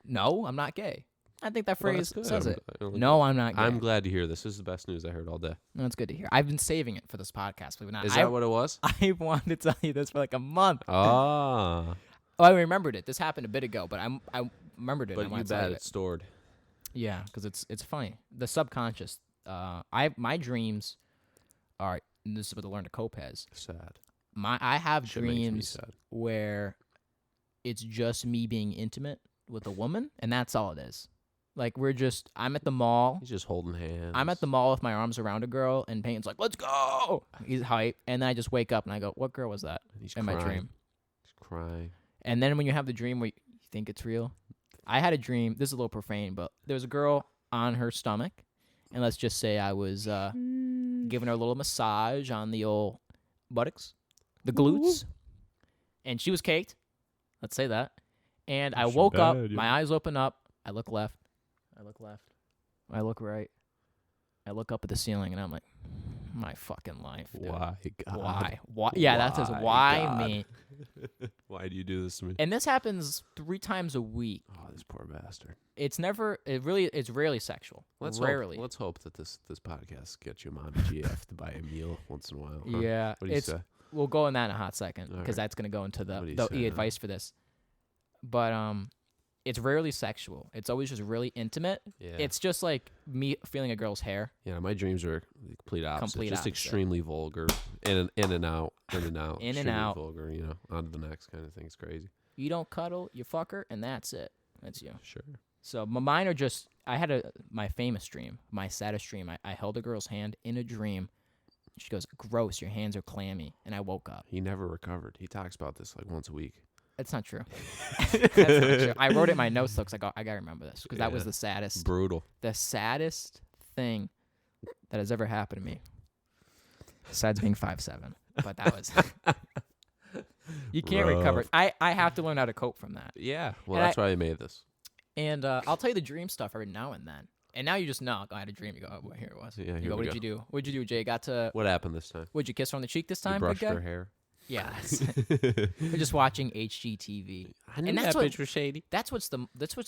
"No, I'm not gay." I think that Well, phrase that's good. says I'm- it. I'm- No, I'm not gay. I'm glad to hear this. This is the best news I heard all day. No, it's good to hear. I've been saving it for this podcast. Believe it or not. Is that what it was? I wanted to tell you this for like a month. Ah, Oh, I remembered it. This happened a bit ago, but I remembered it. but I you wanted to tell bet you it's stored. Yeah, because it's funny. The subconscious. My dreams are. And this is what I learned to cope as. Sad. I have Shit makes me dreams sad. where it's just me being intimate with a woman, and that's all it is. Like I'm at the mall. He's just holding hands. I'm at the mall with my arms around a girl, and Peyton's like, "Let's go!" He's hype, and then I just wake up and I go, "What girl was that?" And he's in crying. my dream. He's crying. And then when you have the dream where you think it's real, I had a dream. This is a little profane, but there was a girl on her stomach, and let's just say I was giving her a little massage on the old buttocks, the glutes, and she was caked. Let's say that. And I woke up, my eyes open up, I look left, I look left, I look right, I look up at the ceiling, and I'm like, my fucking life. Dude. Why, God? Why? Why? Yeah, that says why God? me. Why do you do this to me? And this happens 3 times a week. Oh, this poor bastard. It's rarely sexual. Rarely. Let's hope that this podcast gets your mom GF to buy a meal once in a while. Huh? Yeah, What do you say? we'll go in that in a hot second All because right. that's gonna go into What do you the say, huh? advice for this. But it's rarely sexual. It's always just really intimate. Yeah. It's just like me feeling a girl's hair. Yeah, my dreams are the complete opposite. Complete just opposite. extremely vulgar. In and out. In and Extremely out. vulgar, on to the next kind of thing. It's crazy. You don't cuddle, you fuck her, and that's it. That's you. Sure. So mine are just. I had my famous dream, my saddest dream. I held a girl's hand in a dream. She goes, "Gross, your hands are clammy," and I woke up. He never recovered. He talks about this like once a week. That's not true. That's not true. I wrote it in my notes though, because I gotta remember this because that was Yeah. the saddest. Brutal. The saddest thing that has ever happened to me, besides being 5'7", but that was. You can't recover. Rough. I have to learn how to cope from that. Yeah. Well, And that's why I made this. And I'll tell you the dream stuff every now and then. And now you just know. I had a dream. You go, oh, well, here it was. Yeah, You here go, we what did go. you do? What did you do, Jay? What happened this time? Would you kiss her on the cheek this You time? brushed big guy? her hair. Yeah. We're just watching HGTV. I knew And that's that what- bitch was shady. That's what's the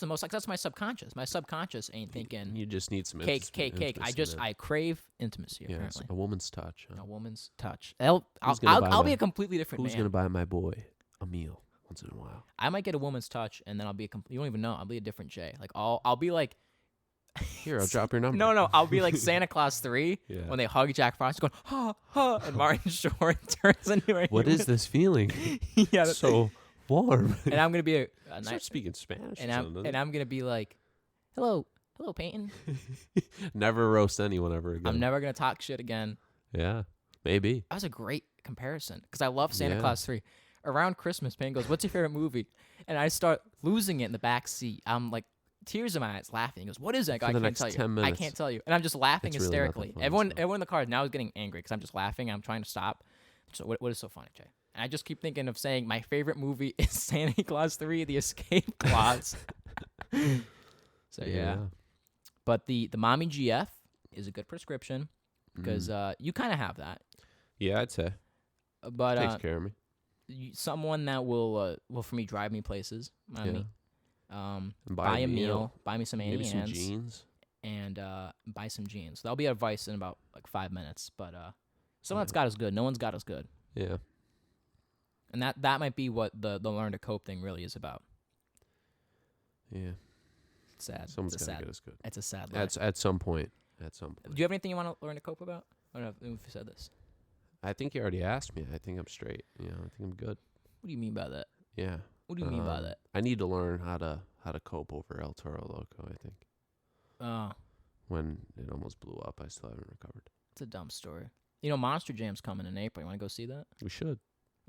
most like. That's my subconscious. My subconscious ain't thinking You just need some cake. intimacy, man. I crave intimacy. Yes, Apparently, a woman's touch. Huh? a woman's touch. I'll gonna buy I'll my- be a completely different Who's man. gonna buy my boy a meal once in a while? I might get a woman's touch, and then I'll be you don't even know. I'll be a different Jay. Like I'll be like. Here, I'll drop your number. No, I'll be like Santa Claus 3 Yeah. when they hug Jack Frost, going ha ha, and Martin Short turns into a What human. is this feeling? Yeah, So warm. and I'm gonna be a Start nice, speaking Spanish. and or something. I'm gonna be like, hello, Peyton. Never roast anyone ever again. I'm never gonna talk shit again. Yeah, maybe. That was a great comparison because I love Santa Yeah. Claus 3. around Christmas, Payne goes, "What's your favorite movie?" And I start losing it in the back seat. I'm like, tears in my eyes, laughing. He goes, "What is that?" For I the can't next tell you. 10 I minutes. can't tell you. And I'm just laughing It's really not that hysterically. funny, Everyone so. in the car now is getting angry because I'm just laughing. I'm trying to stop. So what is so funny, Jay? And I just keep thinking of saying my favorite movie is Santa Claus 3: The Escape Clause. So yeah. But the mommy GF is a good prescription because you kind of have that. Yeah, I'd say. But Takes care of me. someone that will for me drive me places, mommy. And Buy a meal, buy me some Annie maybe some Ann's, jeans. and buy some jeans. That'll be advice in about like 5 minutes. But someone that's got us good. No one's got us good. Yeah. And that might be what the learn to cope thing really is about. Yeah. It's sad. Someone's it's a got to sad. get us good. It's a sad life. At some point. At some Do point. you have anything you want to learn to cope about? I don't know if you said this. I think you already asked me. I think I'm straight. You know, I think I'm good. What do you mean by that? Yeah. What do you mean by that? I need to learn how to cope over El Toro Loco, I think. Oh, When it almost blew up, I still haven't recovered. it's a dumb story. You know, Monster Jam's coming in April. You want to go see that? We should.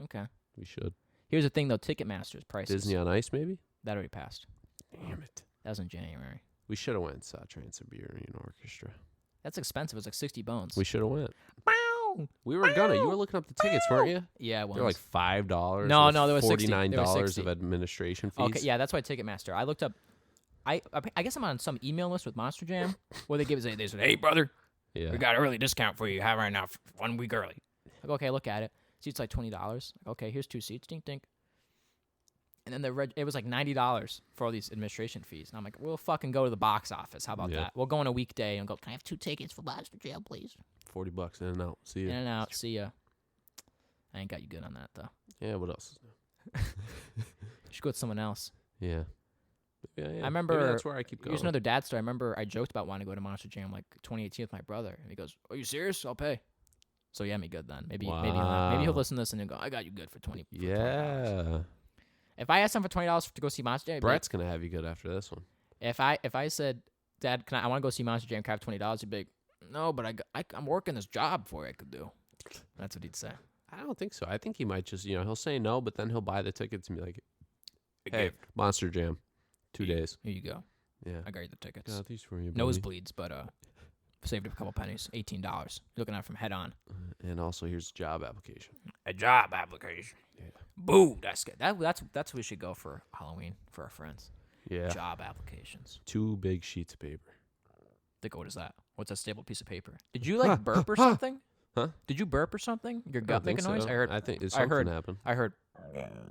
Okay. We should. Here's the thing, though. Ticketmaster's prices. Disney on Ice, maybe? That already passed. Damn it. That was in January. We should have went and saw Trans-Siberian Orchestra. That's expensive. It's like 60 bones. We should have went. Wow. We were gonna. You were looking up the tickets, weren't you? Yeah, it was. They're like $5. No, with no, there was 60. $49 There was of 60. administration fees. Okay, yeah, that's why Ticketmaster. I looked up. I guess I'm on some email list with Monster Jam where they give us they said, "Hey brother, Yeah. we got an early discount for you. Have right now for 1 week early." I go, "Okay, look at it. Seats like $20. Okay, here's 2 seats. Dink dink." And then it was like $90 for all these administration fees. And I'm like, "We'll fucking go to the box office. How about Yeah. that? We'll go on a weekday and go. Can I have 2 tickets for Monster Jam, please?" $40 in and out. See ya. In and out. See ya. I ain't got you good on that though. Yeah. What else? You should go with someone else. Yeah. Yeah. I remember. Maybe that's where I keep going. Here's another dad story. I remember I joked about wanting to go to Monster Jam like 2018 with my brother, and he goes, "Are you serious? I'll pay." So yeah, me good then. Maybe he'll Wow. listen to this and he'll go, "I got you good for 20." for $20." Yeah. If I asked him for $20 to go see Monster Jam, he'd be Brett's gonna have you good after this one. like, if I said, "Dad, I want to go see Monster Jam? Can I have $20?" He'd be like, "No, but I'm working this job for you. I could do." That's what he'd say. I don't think so. I think he might just, he'll say no, but then he'll buy the tickets and be like, "Hey, Monster Jam, 2 days." Here you go. Yeah. I got you the tickets. Got these for you, buddy. Nosebleeds, but saved up a couple pennies. $18. You're looking at it from head on. And also, here's a job application. A job application. Yeah. Boo. That's good. That's what we should go for Halloween for our friends. Yeah. Job applications. 2 big sheets of paper. Think, what is that? What's a stapled piece of paper? Did you like burp or something? Huh? Did you burp or something? Your I gut don't make a think noise? so. I heard. I think I something heard. happened. I heard.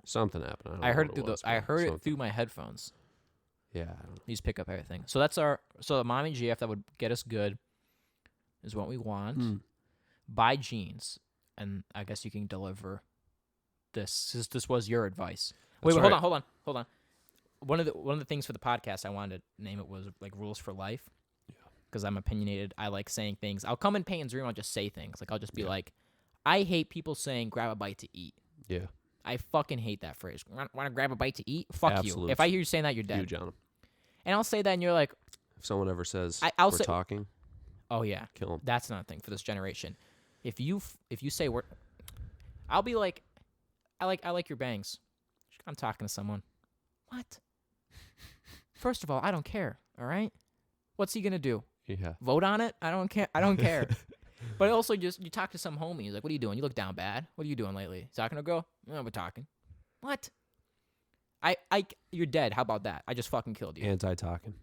Something happened. I heard it through was, I but heard it something. through my headphones. Yeah. I don't know. These pick up everything. So that's the mommy GF that would get us good. Is what we want. Buy jeans, and I guess you can deliver this. This was your advice. Wait, That's hold right. on. One of the things for the podcast I wanted to name it was like rules for life. Because I'm opinionated. I like saying things. I'll come in Payton's room. I'll just say things. Like I'll just be like, I hate people saying grab a bite to eat. Yeah. I fucking hate that phrase. Want to grab a bite to eat? Fuck Absolute you. If I hear you saying that, you're dead. Huge on 'em. And I'll say that, and you're like, If someone ever says I'll we're say- talking, oh yeah, kill them. that's another thing for this generation. If you say we're, I'll be like, I like your bangs. I'm talking to someone. What? First of all, I don't care. All right. What's he gonna do? Yeah. Vote on it? I don't care. I don't care. But also, just you talk to some homie. He's like, "What are you doing? You look down bad. What are you doing lately? Talking to a girl? No, we're talking. What? You're dead. How about that? I just fucking killed you. Anti-talking.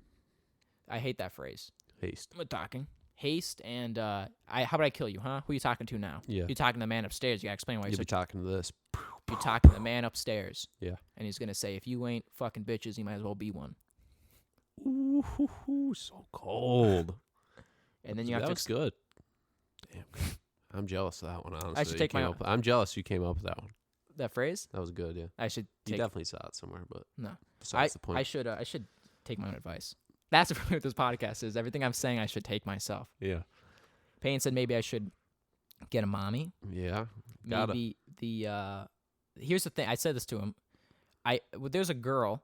I hate that phrase. Haste. We're talking. Haste and how about I kill you, huh? Who you talking to now? Yeah. You talking to the man upstairs? You gotta explain why You'll you're be talking to this. you're talking to the man upstairs. Yeah. And he's gonna say, if you ain't fucking bitches, you might as well be one. Ooh, so cold. And then you have that to. was good. Damn. I'm jealous of that one, honestly. I should take my. I'm jealous you came up with that one. That phrase. That was good, yeah. I should You take. definitely saw it somewhere, but No. besides the point. I should take my own advice. That's what this podcast is. Everything I'm saying, I should take myself. Yeah. Payne said maybe I should get a mommy. Yeah. Gotta. Maybe here's the thing. I said this to him. There's a girl,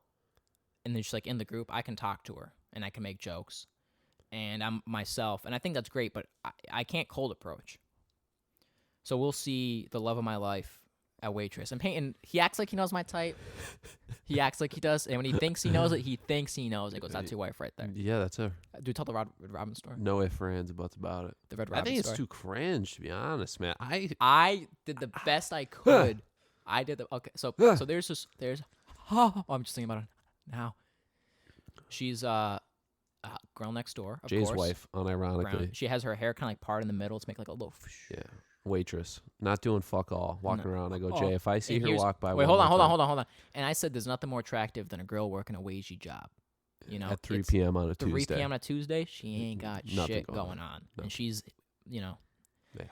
and then she's like in the group. I can talk to her and I can make jokes, and I'm myself, and I think that's great. But I can't cold approach. So we'll see the love of my life at waitress. And Peyton, he acts like he knows my type. He acts like he does. And when he thinks he knows it, he thinks he knows it. Goes, that's your wife right there. Yeah, that's her. Do you tell the Red Robin story? No ifs, ands, buts about it. The Red I Robin think it's story. too cringe, to be honest, man. I did the best I could. I did the okay. So there's oh, I'm just thinking about it now. She's girl next door. Of Jay's course, wife, unironically. Brown. She has her hair kind of like parted in the middle to make like a little. Yeah. Waitress. Not doing fuck all. Walking around. I go, Jay, if I see And her walk by. wait, hold on. And I said there's nothing more attractive than a girl working a wagey job. You know, at 3 p.m. on a 3 Tuesday. 3 p.m. on a Tuesday, she ain't got Nothing shit going going on. No. And she's, you know. Yeah.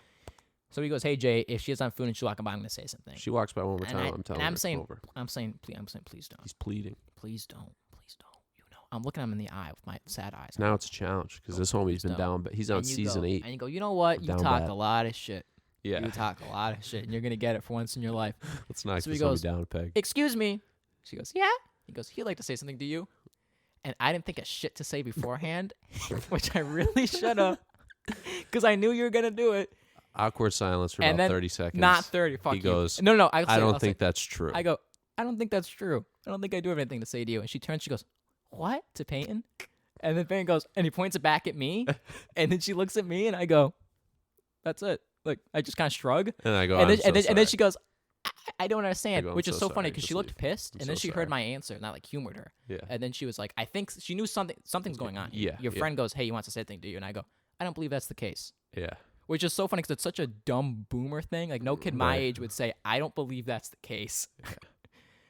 So he goes, hey, Jay, if she has on food and she's walking by, I'm going to say something. She walks by one more And time. I'm telling her to come over. I'm saying, please don't. He's pleading. Please don't. You know, I'm looking him in the eye with my sad eyes. Now it's a challenge because this homie's been down. But he's on And you season go, 8. And you go, you know what? You Down talk bad. a lot of shit. Yeah. You talk a lot of shit, and you're going to get it for once in your life. Let's knock So this he goes, homie down a peg. Excuse me. She goes, yeah. He goes, he'd like to say something to you. And I didn't think of shit to say beforehand, which I really should have, because I knew you were going to do it. Awkward silence for And about then 30 seconds. Not 30. Fuck He you. goes, No. I don't think that's true. I go, I don't think that's true. I don't think I do have anything to say to you. And she turns, she goes, what? To Peyton? And then Peyton goes, and he points it back at me. And then she looks at me, and I go, that's it. Like, I just kind of shrug. And I go, And then, I'm so and then sorry. she goes, I don't understand, I go, I'm which is so so funny sorry, because just she looked leave. pissed, I'm and then so she sorry. heard my answer, and I like humored her. Yeah. And then she was like, I think she knew something's going on. Yeah, Your yeah. friend goes, hey, he wants to say something to you, and I go, I don't believe that's the case. Yeah. Which is so funny because it's such a dumb boomer thing. Like no kid my Right. age would say, I don't believe that's the case.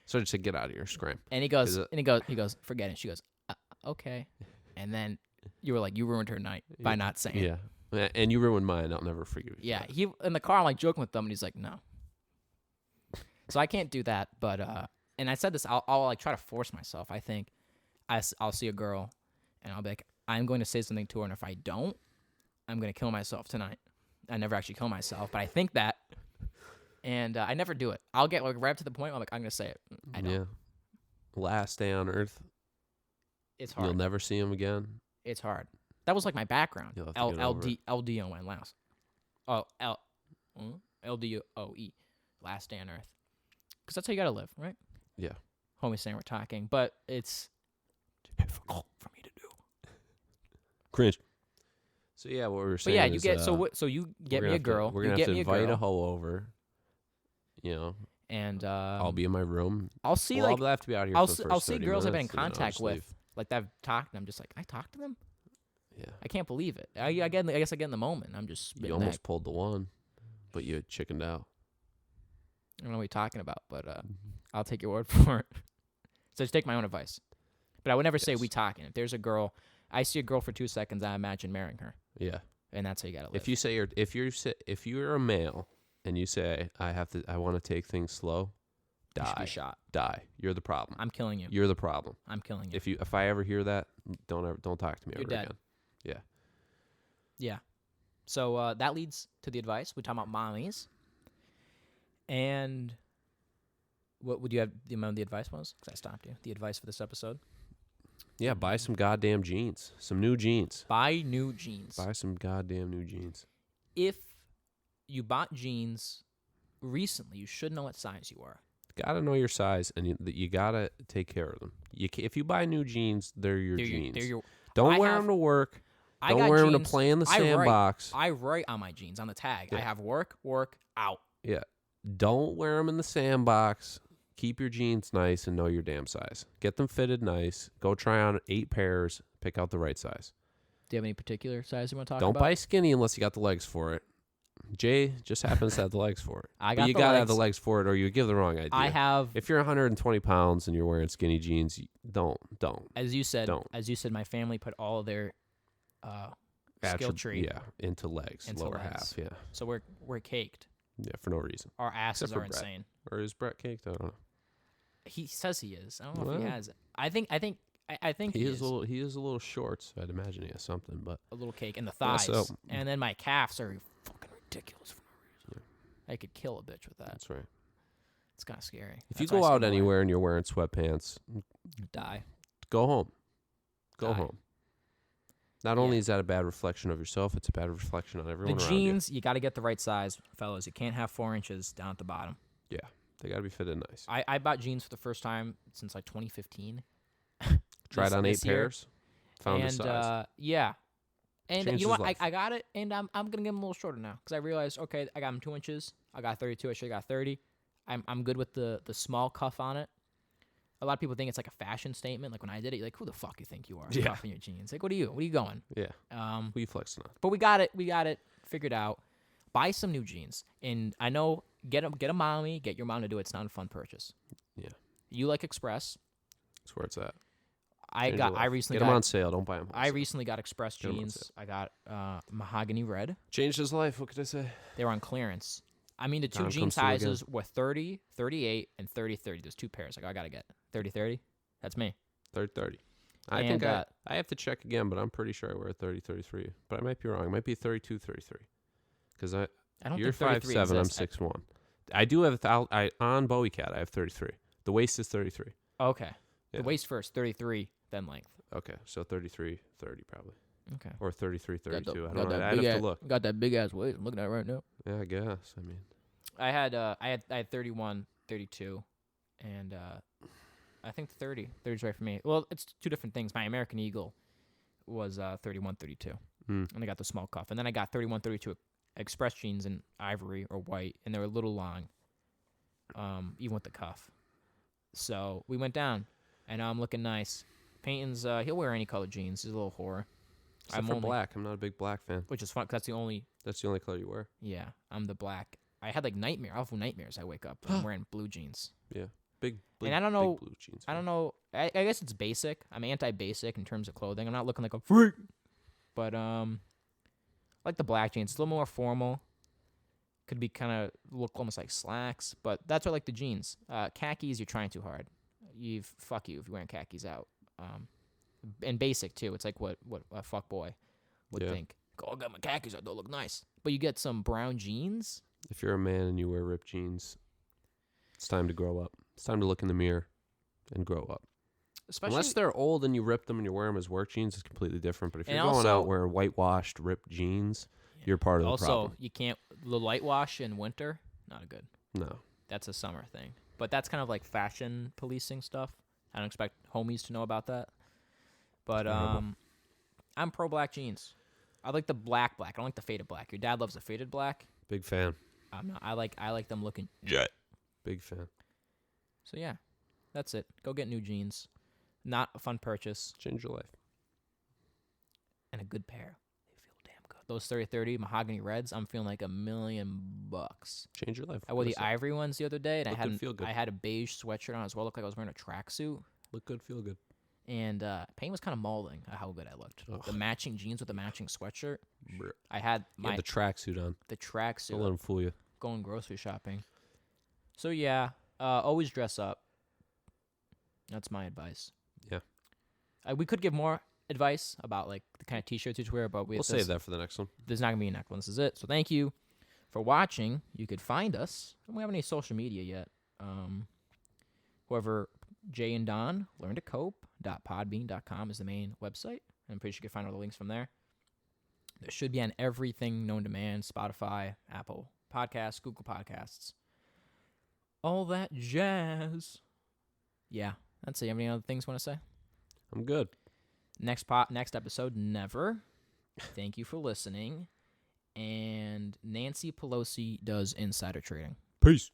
So I just said, get out of here, scram. And he goes, Is it- he goes, forget it. She goes, okay. And then you were like, you ruined her night by not saying it. Yeah. And you ruined mine. I'll never forgive you. Yeah. He in the car, I'm like joking with them, and he's like, no. So I can't do that. But and I said this, I'll like try to force myself. I think I'll see a girl, and I'll be like, I'm going to say something to her, and if I don't, I'm going to kill myself tonight. I never actually kill myself, but I think that, and I never do it. I'll get like right up to the point where I'm like, I'm going to say it. I don't. Yeah. Last day on Earth. It's hard. You'll never see him again. It's hard. That was like my background. You'll have to get over it. LDON last. Oh, LDOE. Last day on Earth. Because that's how you got to live, right? Yeah. Homie's saying we're talking, but it's difficult for me to do. Cringe. So yeah, what we were But saying yeah, you is, get so you get me a girl. We're You gonna get have to me a invite a girl, hoe over. You know, and I'll be in my room. I'll see Well, like I'll have to be out here. I'll for the see, first I'll see 30 girls I've been in minutes, and then I'll contact just leave. with, like that I've talked, and I'm just like, I talked to them. Yeah. I can't believe it. I guess I get in the moment. I'm just You spitting almost back. pulled the one, but you had chickened out. I don't know what you're talking about, but I'll take your word for it. So just take my own advice. But I would never say Yes. we talking. If there's a girl, I see a girl for 2 seconds, I imagine marrying her, Yeah. and that's how you gotta live. If you say if you're a male and you say I want to take things slow, You should be die, shot. die. You're the problem. I'm killing you. You're the problem. I'm killing you. If I ever hear that, don't talk to me You're ever dead. again. Yeah. Yeah. So that leads to the advice. We talk about mommies. And what would you have the amount of the advice was? Because I stopped you. The advice for this episode. Yeah, buy some goddamn jeans. Some new jeans. Buy new jeans. Buy some goddamn new jeans. If you bought jeans recently, you should know what size you are. Gotta know your size, and you gotta take care of them. If you buy new jeans, they're your jeans. They're your, Don't I wear have- them to work. I Don't got wear them to jeans- play in the I write- sandbox. I write on my jeans, on the tag. I Yeah. have work, out. Yeah. Don't wear them in the sandbox. Keep your jeans nice and know your damn size. Get them fitted nice. Go try on 8 pairs. Pick out the right size. Do you have any particular size you want to talk Don't about? buy skinny unless you got the legs for it. Jay just happens to have the legs for it. I But got you the gotta have the legs. legs for it, or you give the wrong idea. I have, If you're 120 pounds and you're wearing skinny jeans, don't. as you said, don't. my family put all of their skill tree. Yeah, into legs, Into lower legs. half. Yeah, So we're caked. yeah, for no reason. Our asses for are Brett. insane. Or is Brett caked? I don't know. He says he is. I don't know if Well, he has it. I think He he is a little. He is a little short, so I'd imagine he has something. But a little cake in the Yeah, thighs, so- and then my calves are fucking ridiculous for no reason. I could kill a bitch with that. that's right. It's kind of scary. If you That's why go I out skip away. anywhere and you're wearing sweatpants, die. go home. Go Die. home. Not only Yeah. is that a bad reflection of yourself, it's a bad reflection on The everyone around jeans, you got to get the right size, fellas. You can't have 4 inches down at the bottom. Yeah, they got to be fitted nice. I bought jeans for the first time since like 2015. Tried on 8 this year. pairs. Found a And size. yeah. And Changed you know his what? life. I got it, and I'm gonna get them a little shorter now because I realized, okay, I got them 2 inches. I got 32. I should have got 30. I'm good with the small cuff on it. A lot of people think it's like a fashion statement. Like when I did it, you're like, who the fuck you think you are? Yeah. Cuffing your jeans. Like, what are you? What are you going? Yeah. Who you flexing on? But we got it. We got it figured out. Buy some new jeans, and I know get a mommy, get your mom to do it. It's not a fun purchase. Yeah. You like Express? That's where it's at. I recently Get them got on sale. Don't buy them. I recently got Express Get 'em on jeans. I got mahogany red. Changed his life. What could I say? They were on clearance. I mean, the two Time jean comes through again. sizes were 30, 38, and 30-30. There's 2 pairs. Like, I got to get 30-30. That's me. 30. I And, think I have to check again, but I'm pretty sure I wear 30-33. But I might be wrong. It might be 32-33. Because I don't you're think 33 5'7", I'm exists. 6'1". I do have on Bowie Cat. I have 33. The waist is 33. Okay. Yeah. The waist first, 33, then length. Okay, so 33-30 probably, Okay. or 33-32. I Got don't know. that I'd big have ass, to look. Got that big ass waist. I'm looking at it right now. Yeah, I guess. I mean, I had 31, 32, and I think 30. 30 is right for me. Well, it's 2 different things. My American Eagle was 31, 32, and I got the small cuff, and then I got 31, 32 Express jeans in ivory or white, and they were a little long, even with the cuff. So we went down, and now I'm looking nice. Peyton's he'll wear any colored jeans. He's a little whore. except for black. I'm not a big black fan. Which is fun because that's the only. That's the only color you wear. Yeah, I'm the black. I had like awful nightmares. I wake up and I'm wearing blue jeans. Yeah, big. And I don't know. Big blue jeans. I don't know. I guess it's basic. I'm anti-basic in terms of clothing. I'm not looking like a freak, but like the black jeans. It's a little more formal. Could be kind of look almost like slacks, but that's why I like the jeans. Khakis, you're trying too hard. Fuck you if you're wearing khakis out. And basic too. It's like what a fuck boy would think. Oh, I got my khakis out. They'll look nice. But you get some brown jeans. If you're a man and you wear ripped jeans, it's time to grow up. It's time to look in the mirror and grow up. Especially Unless they're old and you rip them and you wear them as work jeans, it's completely different. But if you're And going also- out wearing whitewashed, ripped jeans, you're part of the also problem. you can't the light wash in winter. Not a good. No. That's a summer thing. But that's kind of like fashion policing stuff. I don't expect homies to know about that. But Terrible. I'm pro black jeans. I like the black. I don't like the faded black. Your dad loves the faded black. Big fan. I'm not. I like them looking. Big fan. So yeah, that's it. Go get new jeans. Not a fun purchase. Change your life. And a good pair. They feel damn good. Those 30-30 mahogany reds, I'm feeling like $1 million. Change your life. I wore the Listen, ivory ones the other day, and Look good, feel good. I had a beige sweatshirt on as well. Looked like I was wearing a tracksuit. Look good, feel good. And Payne was kind of mauling at how good I looked. Ugh. The matching jeans with the matching sweatshirt. Brr. I had You had the tracksuit on. the Don't let tracksuit them fool you. going grocery shopping. So yeah, always dress up. That's my advice. Yeah. We could give more advice about like the kind of t-shirts you should wear, but We'll save that for the next one. There's not gonna be a next one. This is it. So thank you for watching. You could find us. We don't have any social media yet. Whoever Jay and Don learn to cope.podbean.com is the main website. I'm pretty sure you can find all the links from there. There should be on everything known to man: Spotify, Apple Podcasts, Google Podcasts, all that jazz. Yeah, that's it. You have any other things you want to say? I'm good. Next episode, never. Thank you for listening. And Nancy Pelosi does insider trading. Peace.